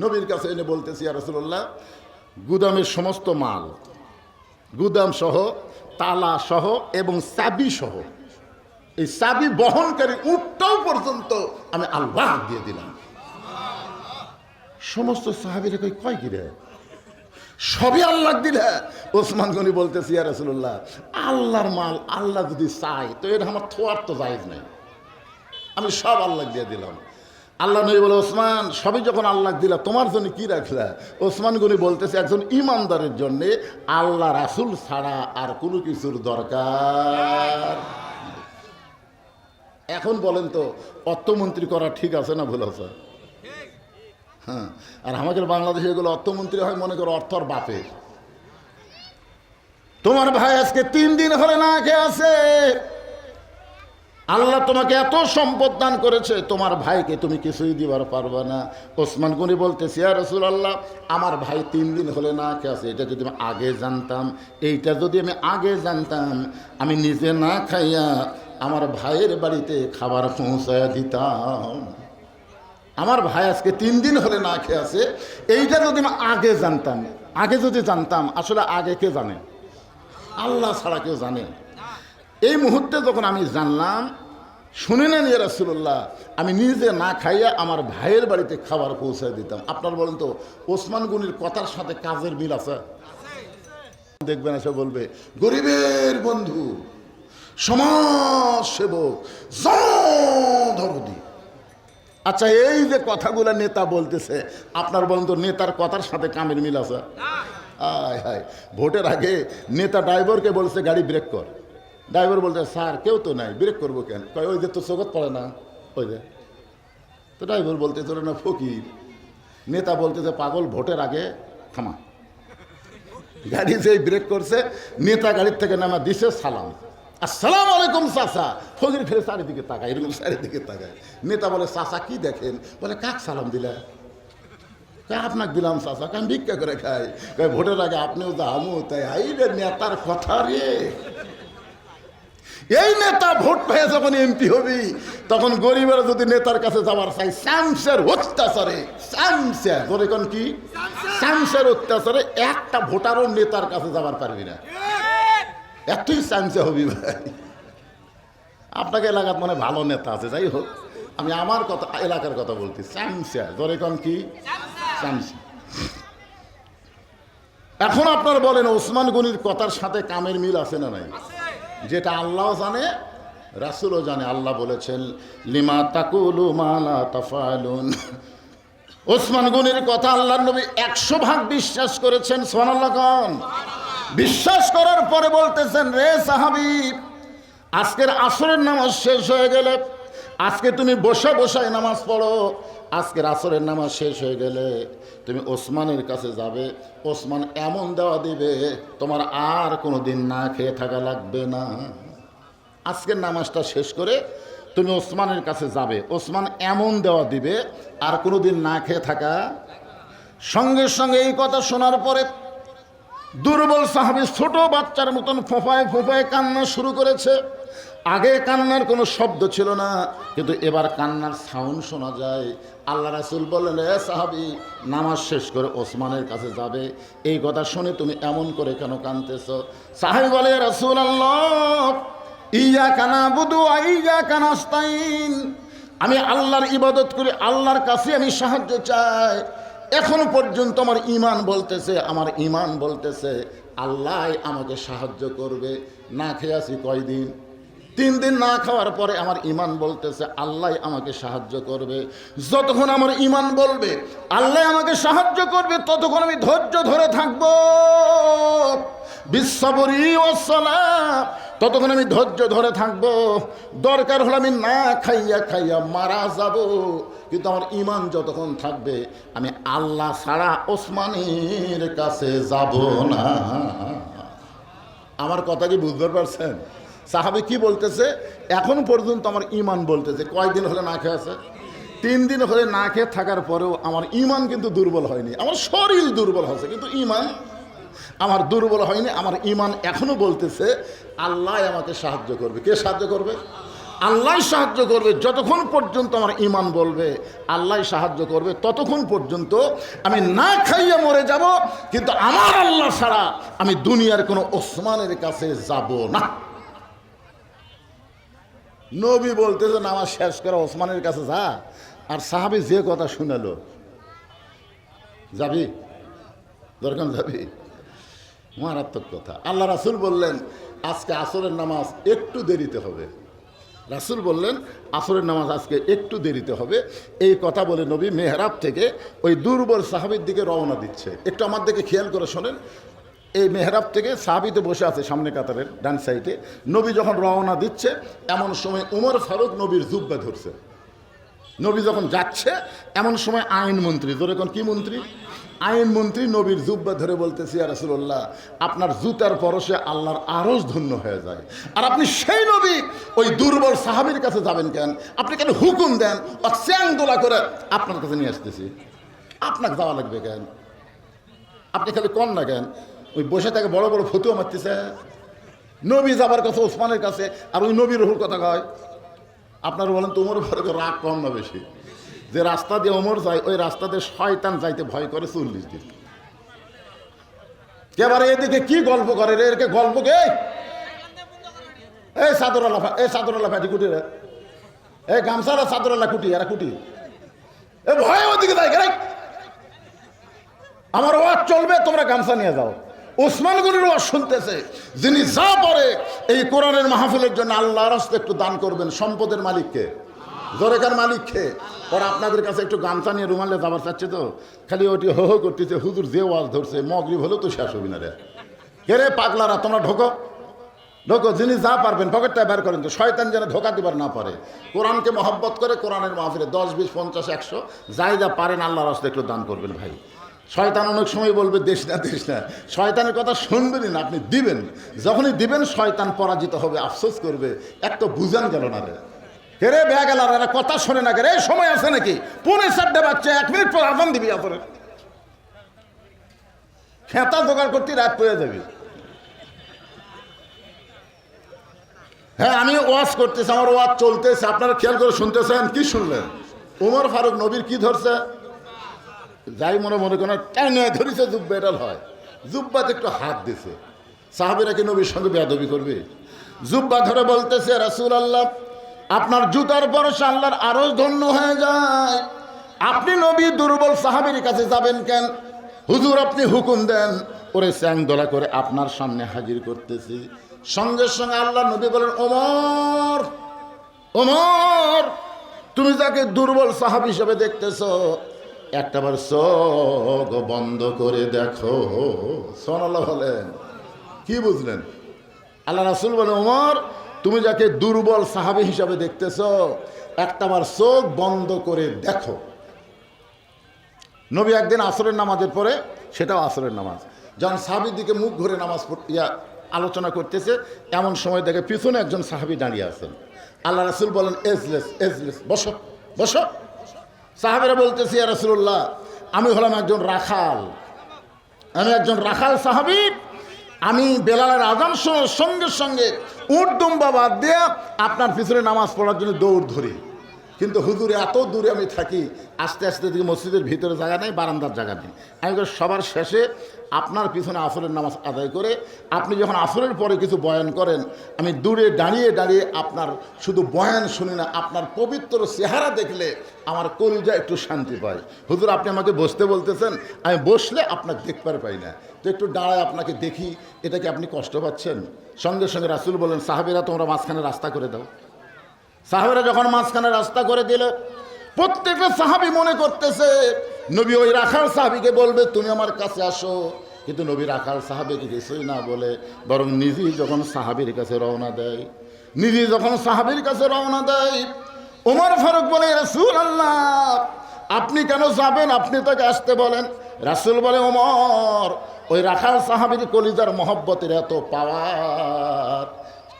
নবীর কাছে এনে বলতেছি ইয়া রাসূলুল্লাহ, গুদামের সমস্ত মাল, গুদাম সহ, তালা সহ এবং চাবি সহ, এই চাবি বহনকারী উটটাও পর্যন্ত আমি আল্লাহ দিয়ে দিলাম। সমস্ত সাহাবীরা কয় কি রে, সবই আল্লাহ দিলে? ওসমান গনি বলতেছি ইয়া রাসূলুল্লাহ, আল্লাহর মাল আল্লাহ যদি চায় তো এটা আমার থোয়ার তো জায়েজ নাই, আমি সব আল্লাহ দিয়ে দিলাম। আল্লাহ নবী বলে ওসমান সবই যখন আল্লাহ দিলা তোমার জন্য কি রাখলা? ওসমান গনি বলতেছে একজন ইমানদারের জন্য আল্লাহ রাসূল ছাড়া আর কোনো কিছুর দরকার। এখন বলেন তো অর্থমন্ত্রী করা ঠিক আছে না ভুল আছে? হ্যাঁ, আর আমাদের বাংলাদেশে এগুলো অর্থমন্ত্রী হয় মনে করো অর্থর বাপের। তোমার ভাই আজকে 3 দিন হলে না খেয়ে আছে, আল্লাহ তোমাকে এত সম্পদ দান করেছে, তোমার ভাইকে তুমি কিছুই দিবার পারবে না। ওসমান গনি বলতেছি ইয়া রাসূলুল্লাহ, আমার ভাই 3 দিন হলে না খেয়ে আছে, এটা যদি আমি আগে জানতাম, এইটা যদি আমি আগে জানতাম, আমি নিজে না খাইয়া আমার ভাইয়ের বাড়িতে খাবার পৌঁছায়া দিতাম। আমার ভাই আজকে 3 দিন হলে না খেয়ে আছে, এইটা যদি আমি আগে জানতাম, আগে যদি জানতাম, আসলে আগে কে জানে? আল্লাহ ছাড়া কেউ জানে। এই মুহূর্তে যখন আমি জানলাম, শুনে নেন ইয়া রাসূলুল্লাহ, আমি নিজে না খাইয়া আমার ভাইয়ের বাড়িতে খাবার পৌঁছায় দিতাম। আপনার বলেন তো ওসমান গনির কথার সাথে কাজের মিল আছে? দেখবেন এসে বলবে গরিবের বন্ধু, সমাজ সেবক, জনদরদি। আচ্ছা এই যে কথাগুলো নেতা বলতেছে, আপনার বলেন তো নেতার কথার সাথে কামের মিল আছে? আয় হায়, ভোটের আগে নেতা ড্রাইভারকে বলছে গাড়ি ব্রেক কর, ড্রাইভার বলতে স্যার কেউ তো নাই, ব্রেক করবো কেন? কয় ওই যে তো চোখত পড়ে না, ওই যে। তো ড্রাইভার বলতে তোর না ফকির। নেতা বলতেছে পাগল, ভোটের আগে থামা। গাড়ি যেই ব্রেক করছে, নেতা গাড়ির থেকে নামা দিছে সালাম, আসসালামু আলাইকুম চাচা। ফকির ফিরে চারিদিকে তাকায়, এরকম চারিদিকে তাকায়। নেতা বলে চাচা কি দেখেন? বলে কাক সালাম দিলা? আপনাকে দিলাম চাচা, আমি ভিক্ষা করে খাই। ভোটের আগে আপনিও যা আমিও তাই। আই রে নেতার কথা রে। এই নেতা ভোট পেয়ে যখন এমপি হবি, তখন গরিবেরা যদি নেতার কাছে যাবার চাই, শামসের অত্যাচারে, শামসের ধরে কোন কি শামসের অত্যাচারে একটা ভোটারও নেতার কাছে যাবার পারবি না, এতই শামসে হবি ভাই। আপনাকে এলাকার মনে ভালো নেতা আছে, যাই হোক আমি আমার কথা এলাকার কথা বলছি। শামসে ধরে কোন কি শামসে। এখন আপনারা বলেন ওসমান গনির কথার সাথে কামের মিল আছে না নাই? যেটা আল্লাহ জানে, রাসূলও জানে। আল্লাহ বলেছেন লিমা তাকুলু মা লা তাফআলুন। ওসমান গনির কথা আল্লাহর নবী 100 ভাগ বিশ্বাস করেছেন। সুবহানাল্লাহ কোন? বিশ্বাস করার পরে বলতেছেন রে সাহাবী, আজকের আসরের নামাজ শেষ হয়ে গেলে আজকে তুমি বসে বসে নামাজ পড়ো, আজকের আসরের নামাজ শেষ হয়ে গেলে তুমি ওসমানের কাছে যাবে, ওসমান এমন দেওয়া দিবে তোমার আর কোনো দিন না খেয়ে থাকা লাগবে না। আজকের নামাজটা শেষ করে তুমি ওসমানের কাছে যাবে, ওসমান এমন দেওয়া দিবে আর কোনো দিন না খেয়ে থাকা। সঙ্গে সঙ্গে এই কথা শোনার পরে দুর্বল সাহাবী ছোট বাচ্চার মতন ফোঁপায় ফোঁপায় কান্না শুরু করেছে। আগে কান্নার কোনো শব্দ ছিল না, কিন্তু এবার কান্নার সাউন্ড শোনা যায়। আল্লাহ রাসূল বললেন, এ সাহাবী, নামাজ শেষ করে ওসমানের কাছে যাবে, এই কথা শুনে তুমি এমন করে কেন কাঁদতেছ? সাহাবী বলে, রাসূলুল্লাহ, ইয়াকা নাবুদু ওয়া ইয়াকা নাস্তাইন, আমি আল্লাহর ইবাদত করি, আল্লাহর কাছে আমি সাহায্য চাই। এখন পর্যন্ত আমার ইমান বলতেছে আল্লাহ আমাকে সাহায্য করবে। না খেয়ে আছি কয়দিন? 3 দিন না খাওয়ার পরে আমার ইমান বলতেছে আল্লাহ আমাকে সাহায্য করবে। যতক্ষণ আমার ইমান বলবে আল্লাহ আমাকে সাহায্য করবে, ততক্ষণ আমি ধৈর্য ধরে থাকবো। বিশ্ববরী ওয়াসসালাম, ততক্ষণ আমি ধৈর্য ধরে থাকবো। দরকার হলে আমি না খাইয়া খাইয়া মারা যাব, কিন্তু আমার ইমান যতক্ষণ থাকবে আমি আল্লাহ ছাড়া ওসমানের কাছে যাব না। আমার কথা কি বুঝতে পারছেন? সাহাবী কি বলতেছে? এখন পর্যন্ত আমার ইমান বলতেছে। কয়দিন হলে না খেয়ে আছে? 3 দিন হলে না খেয়ে থাকার পরেও আমার ইমান কিন্তু দুর্বল হয়নি। আমার শরীর দুর্বল হয়েছে, কিন্তু ইমান আমার দুর্বল হয়নি। আমার ইমান এখনো বলতেছে আল্লাহ আমাকে সাহায্য করবে। কে সাহায্য করবে? আল্লাহ সাহায্য করবে। যতক্ষণ পর্যন্ত আমার ইমান বলবে আল্লাহ সাহায্য করবে, ততক্ষণ পর্যন্ত আমি না খাইয়ে মরে যাব, কিন্তু আমার আল্লাহ ছাড়া আমি দুনিয়ার কোনো ওসমানের কাছে যাব না। নবী বলতেছে নামাজ শেষ করে ওসমানের কাছে যা, আর সাহাবী যে কথা শুনালো, যাবি? দরকার যাবি? মারাত্মক কথা। আল্লাহ রাসূল বললেন আজকে আসরের নামাজ একটু দেরিতে হবে। রাসূল বললেন আসরের নামাজ আজকে একটু দেরিতে হবে। এই কথা বলে নবী মেহরাব থেকে ওই দুর্বল সাহাবীর দিকে রওনা দিচ্ছে। একটু আমার দিকে খেয়াল করে শোনেন। এই মেহরাব থেকে সাহাবীতে বসে আছে সামনে কাতারের ডান সাইডে। নবী যখন রওনা দিচ্ছে এমন সময় উমর ফারুক নবীর জুব্বা ধরছে। নবী যখন যাচ্ছে এমন সময় আইনমন্ত্রী, ধরে কোন কি মন্ত্রী? আইনমন্ত্রী নবীর জুব্বা ধরে বলতেছি, ইয়া রাসূলুল্লাহ, আপনার জুতার পরশে আল্লাহর আরশ ধন্য হয়ে যায়, আর আপনি সেই নবী ওই দুর্বল সাহাবীর কাছে যাবেন কেন? আপনি কেন হুকুম দেন চ্যাং দোলা করে আপনার কাছে নিয়ে আসতেছি? আপনাকে যাওয়া লাগবে কেন? আপনি খালি কন না কেন? ওই বসে থাকে বড় বড় ফতুয়া মারতেছে। নবী যাবার কাছে ওসমানের কাছে, আর ওই নবীর রহুর কথা কয়। আপনারা বলেন তো উমর ফারুকের রাগ কম না বেশি? যে রাস্তা দিয়ে ওমর যায় ওই রাস্তা দিয়ে শয়তান যাইতে ভয় করে 40 দিন। এবারে এদিকে কি গল্প করে রে? এরকে গল্প কে? এই চাদরালা ফাটি কুটি রে, এই গামছারা চাদরালা কুটি, এরা কুটি এ ভয় ওদিকে যায় রে। আমার ওয়াজ চলবে, তোমরা গামছা নিয়ে যাও। ওসমান গনির ওয়াজ শুনতেছে। যিনি যা পড়ে এই কোরআনের মাহফিলের জন্য আল্লাহর রাস্তায় একটু দান করবেন। সম্পদের মালিককে, জোরেকার মালিককে। ওরা আপনাদের কাছে একটু গামছা নিয়ে রুমালে যাবার চাচ্ছে, তো খালি ওটি হো হো করতেছে। হুজুর যে ওয়াজ ধরছে মগরিব হলেও তো শেষ হবি না রে। কে রে পাগলারা, তোমরা ঢোকো ঢোকো। যিনি যা পারবেন পকেটটা বের করেন, তো শয়তান যেন ধোকা দিবার না পারে। কোরআনকে মহব্বত করে কোরআনের মাহফিলে 10, 20, 50, 100 যাই যা পারেন আল্লাহর রাস্তায় একটু দান করবেন ভাই। শয়তান অনেক সময় বলবে দেশ না দেশ না, শয়তানের কথা শুনবেনই না, আপনি দিবেন। যখনই দিবেন শয়তান পরাজিত হবে, আফসোস করবে। এক তো বুঝান গেল না রে। কে রে বেয়া গেল, আর কথা শোনে না। কে রে সময় আছে নাকি? 4:45 বাচ্চা, 1 মিনিট পর আজান দিবি। আপনার খেতা জোগাড় করতে রাত পড়ে যাবি। হ্যাঁ, আমি ওয়াজ করতেছি, আমার ওয়াজ চলতেছে, আপনারা খেয়াল করে শুনতেছেন। কি শুনলেন? উমর ফারুক নবীর কি ধরছে? যাই মনে করেন টাইনে ধরেছে জুব্বা। এটা হয় জুব্বাতে একটু হাত দিছে। সাহাবীরা কি নবীর সঙ্গে বেয়াদবি করবে? জুব্বা ধরে বলতেছে, রাসূলুল্লাহ, আপনার জুতার পরশে আল্লাহর আরশ ধন্য হয়ে যায়। আপনি নবী দুর্বল সাহাবীর কাছে যাবেন কেন? হুজুর আপনি হুকুম দেন, ওরে চ্যাং দোলা করে আপনার সামনে হাজির করতেছি। সঙ্গে সঙ্গে আল্লাহ নবী বলেন, ওমর, ওমর, তুমি যাকে দুর্বল সাহাবী হিসেবে দেখতেছো, একটাবার চোখ বন্ধ করে দেখো। সুবহানাল্লাহ বলেন। কি বুঝলেন? আল্লাহ রাসূল বলেন, ওমর, তুমি যাকে দুর্বল সাহাবী হিসাবে দেখতেছো, একটাবার চোখ বন্ধ করে দেখো। নবী একদিন আসরের নামাজের পরে, সেটাও আসরের নামাজ, যখন সাহাবীর দিকে মুখ ঘুরে নামাজ আলোচনা করতেছে, এমন সময় দেখে পিছনে একজন সাহাবী দাঁড়িয়ে আছেন। আল্লাহ রাসূল বলেন, এজলেস এজলেস, বসো বসো। সাহাবীরা বলতেছে, ইয়া রাসূলুল্লাহ, আমি হলাম একজন রাখাল, আমি একজন রাখাল সাহাবী, আমি বেলালের আযান শোনার সঙ্গে সঙ্গে উট দুম্বা বাদ দিয়ে আপনার পিছনে নামাজ পড়ার জন্য দৌড় ধরি, কিন্তু হুজুর এত দূরে আমি থাকি, আস্তে আস্তে দিকে মসজিদের ভিতরে জায়গা নেই, বারান্দার জায়গা নেই, আমি সবার শেষে আপনার পিছনে আসরের নামাজ আদায় করে আপনি যখন আসরের পরে কিছু বয়ান করেন, আমি দূরে দাঁড়িয়ে দাঁড়িয়ে আপনার শুধু বয়ান শুনি না, আপনার পবিত্র চেহারা দেখলে আমার কলিজা একটু শান্তি পায়। হুজুর আপনি আমাকে বসতে বলতেছেন, আমি বসলে আপনাকে দেখতে পাই না, তো একটু দাঁড়ায় আপনাকে দেখি, এটা কি আপনি কষ্ট পাচ্ছেন? সঙ্গে সঙ্গে রাসূল বলেন, সাহাবীরা তোমরা মাঝখানে রাস্তা করে দাও। সাহাবীরা যখন মাঝখানে রাস্তা করে দিল, প্রত্যেকটা সাহাবী মনে করতেছে নবী ওই রাখাল সাহাবীকে বলবে তুমি আমার কাছে আসো, কিন্তু নবী রাখাল সাহাবীকে কিছুই না বলে বরং নিজেই যখন সাহাবীর কাছে রওনা দেয়, নিজেই যখন সাহাবীর কাছে রওনা দেয়, ওমর ফারুক বলে, রাসূলুল্লাহ আপনি কেন যাবেন, আপনি তাকে আসতে বলেন। রাসূল বলে, ওমর ওই রাখাল সাহাবীর কলিজার মহব্বতের এত পাওয়ার,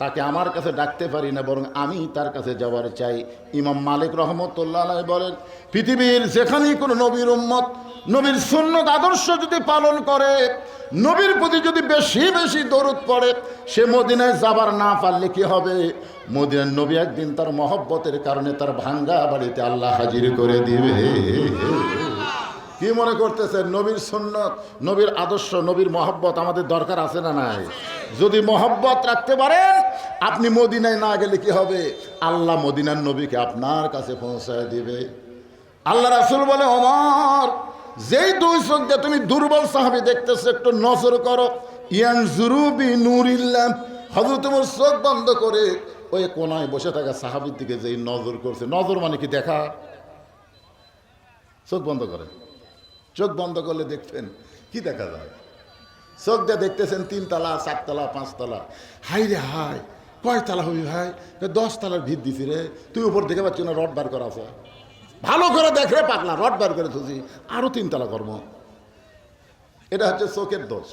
তাকে আমার কাছে ডাকতে পারি না, বরং আমি তার কাছে যাওয়ার চাই। ইমাম মালিক রহমতুল্লাহ আলাইহি বলেন, পৃথিবীর যেখানেই কোনো নবীর উম্মত নবীর সুন্নত আদর্শ যদি পালন করে, নবীর প্রতি যদি বেশি বেশি দরুদ পড়ে, সে মদিনায় যাবার না পারলে কি হবে, মদিনার নবী একদিন তার মহব্বতের কারণে তার ভাঙ্গা বাড়িতে আল্লাহ হাজির করে দিবে। কি মনে করতেছেন, নবীর সুন্নত, নবীর আদর্শ, নবীর মহব্বত আমাদের দরকার আছে না নাই? যদি মহব্বত রাখতে পারেন, আপনি মদিনায় না গেলে কি হবে, আল্লাহ মদিনার নবীকে আপনার কাছে পৌঁছায় দিবে। আল্লাহ রাসূল বলে, ওমর যেই দুই চোখ দিয়ে তুমি দুর্বল সাহাবী দেখতেছো, একটু নজর করো। ইয়ানজুরু বিনুরিল্লাহ, হযরত ওমর চোখ বন্ধ করে ওই কোনায় বসে থাকা সাহাবীর দিকে যেই নজর করছে, নজর মানে কি দেখা, চোখ বন্ধ করে, চোখ বন্ধ করলে দেখবেন কি দেখা যায়। চোখ দিয়ে দেখতেছেন 3 তলা 4 তলা 5 তলা, হাই রে হাই, কয় তলা হবি ভাই, 10 তলার ভিত দিছি রে, তুই উপর দেখে পাচ্ছি না, রড বার করা আছে, ভালো করে দেখ রে পাগলা, রড বার করে থুছি, আরো 3 তলা কর্ম। এটা হচ্ছে চোখের দোষ।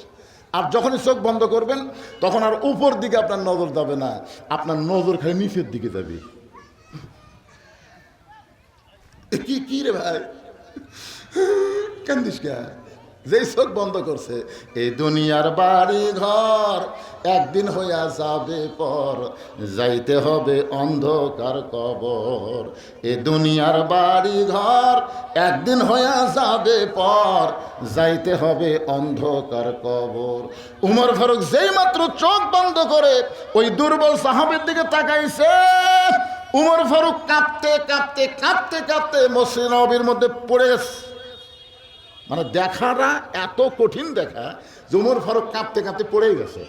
আর যখনই চোখ বন্ধ করবেন, তখন আর উপর দিকে আপনার নজর যাবে না, আপনার নজর খালি নিচের দিকে যাবে। কি কি রে ভাই, কান্দিস কে? যেই চোখ বন্ধ করছে, এই দুনিয়ার বাড়ি ঘর একদিন হইয়া যাবে পর, যাইতে হবে অন্ধকার কবর। এ দুনিয়ার বাড়ি ঘর একদিন হইয়া যাবে পর, যাইতে হবে অন্ধকার কবর। উমর ফারুক যেই মাত্র চোখ বন্ধ করে ওই দুর্বল সাহাবীর দিকে তাকাইছে, উমর ফারুক কাঁপতে কাঁপতে কাঁপতে কাঁপতে মসজিদ নববীর মধ্যে পড়ে গেছে। মানে দেখাটা এত কঠিন দেখা যে উমর ফারুক কাঁপতে কাঁপতে পড়েই গেছে।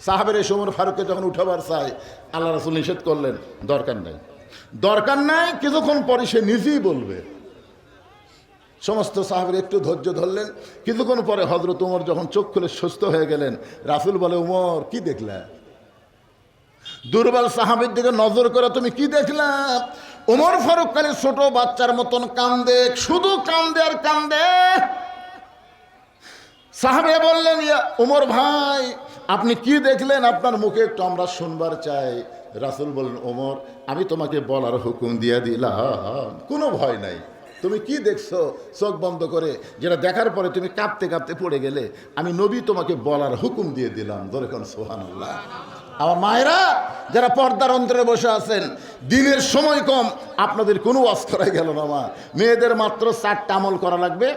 সাহাবের এসে উমর ফারুককে যখন উঠাবার চাই, আল্লাহ রাসূল নিষেধ করলেন, দরকার নাই, দরকার নাই, কিছুক্ষণ পরে সে নিজেই বলবে। সমস্ত সাহাবের একটু ধৈর্য ধরলেন। কিছুক্ষণ পরে হযরত উমর যখন চোখ খুলে সুস্থ হয়ে গেলেন, রাসূল বলে, উমর কি দেখলা? দুর্বল সাহাবীর দিকে নজর করে তুমি কি দেখলা? ওমর ফারুক খালি ছোট বাচ্চার মতন কান্দে, শুধু কান্দে আর কান্দে। সাহাবে বললেন, ইয়া ওমর ভাই আপনি কি দেখলেন, আপনার মুখে একটু আমরা শুনবার চাই। রাসূল বললেন, ওমর আমি তোমাকে বলার হুকুম দিয়ে দিলাম, কোনো ভয় নাই। তুমি কি দেখছো চোখ বন্ধ করে, যেটা দেখার পরে তুমি কাঁপতে কাঁপতে পড়ে গেলে, আমি নবী তোমাকে বলার হুকুম দিয়ে দিলাম। ধরে কোন সুবহানাল্লাহ। আমার মায়েরা যারা পর্দার অন্তরে বসে আছেন, দিনের সময় কম, আপনাদের কোনো ওয়াজ করাই গেল না। মা মেয়েদের মাত্র 4টা আমল করা লাগবে: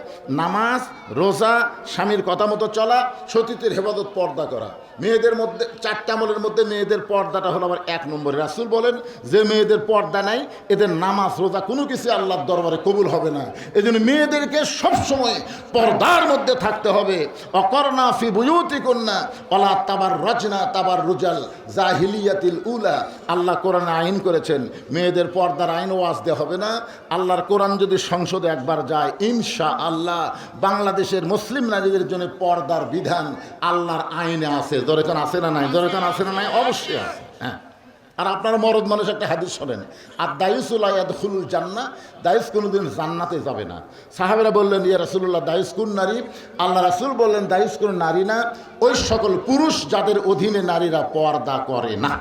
নামাজ, রোজা, স্বামীর কথা মতো চলা, সতীত্বের হেফাজত, পর্দা করা। মেয়েদের মধ্যে 4টা আমলের মধ্যে মেয়েদের পর্দাটা হলো আবার 1 নম্বরে। রাসূল বলেন যে মেয়েদের পর্দা নাই, এদের নামাজ রোজা কোনো কিছু আল্লাহর দরবারে কবুল হবে না। এজন্য মেয়েদেরকে সবসময় পর্দার মধ্যে থাকতে হবে। অকরনা ফি বুয়ুতিকুন্না ওয়ালা তাবাররাজনা তাবাররুজাল জাহিলিয়াতিল উলা। আল্লাহ কোরআনে আইন করেছেন, মেয়েদের পর্দার আইন ওয়াজ দেওয়া হবে না। আল্লাহর কোরআন যদি সংসদে একবার যায়, ইনশাআল্লাহ বাংলাদেশের মুসলিম নারীদের জন্য পর্দার বিধান আল্লাহর আইনে আছে। দরকার আছে না নাই? দরকার আছে না নাই? অবশ্যই আছে। হ্যাঁ, আর আপনারা মরদ মানুষ একটা হাদিস শোনেন, আর দায়ুসুল্লাহ ইয়াদখুলুল জান্নাহ, দায়ুস কোনোদিন জান্নাতে যাবে না। সাহাবেরা বললেন, ইয়া রাসূলুল্লাহ, দায়ুস কোন নারী? আল্লাহ রাসূল বললেন, দায়ুস কোন নারী না, ওই সকল পুরুষ যাদের অধীনে নারীরা পর্দা করে না।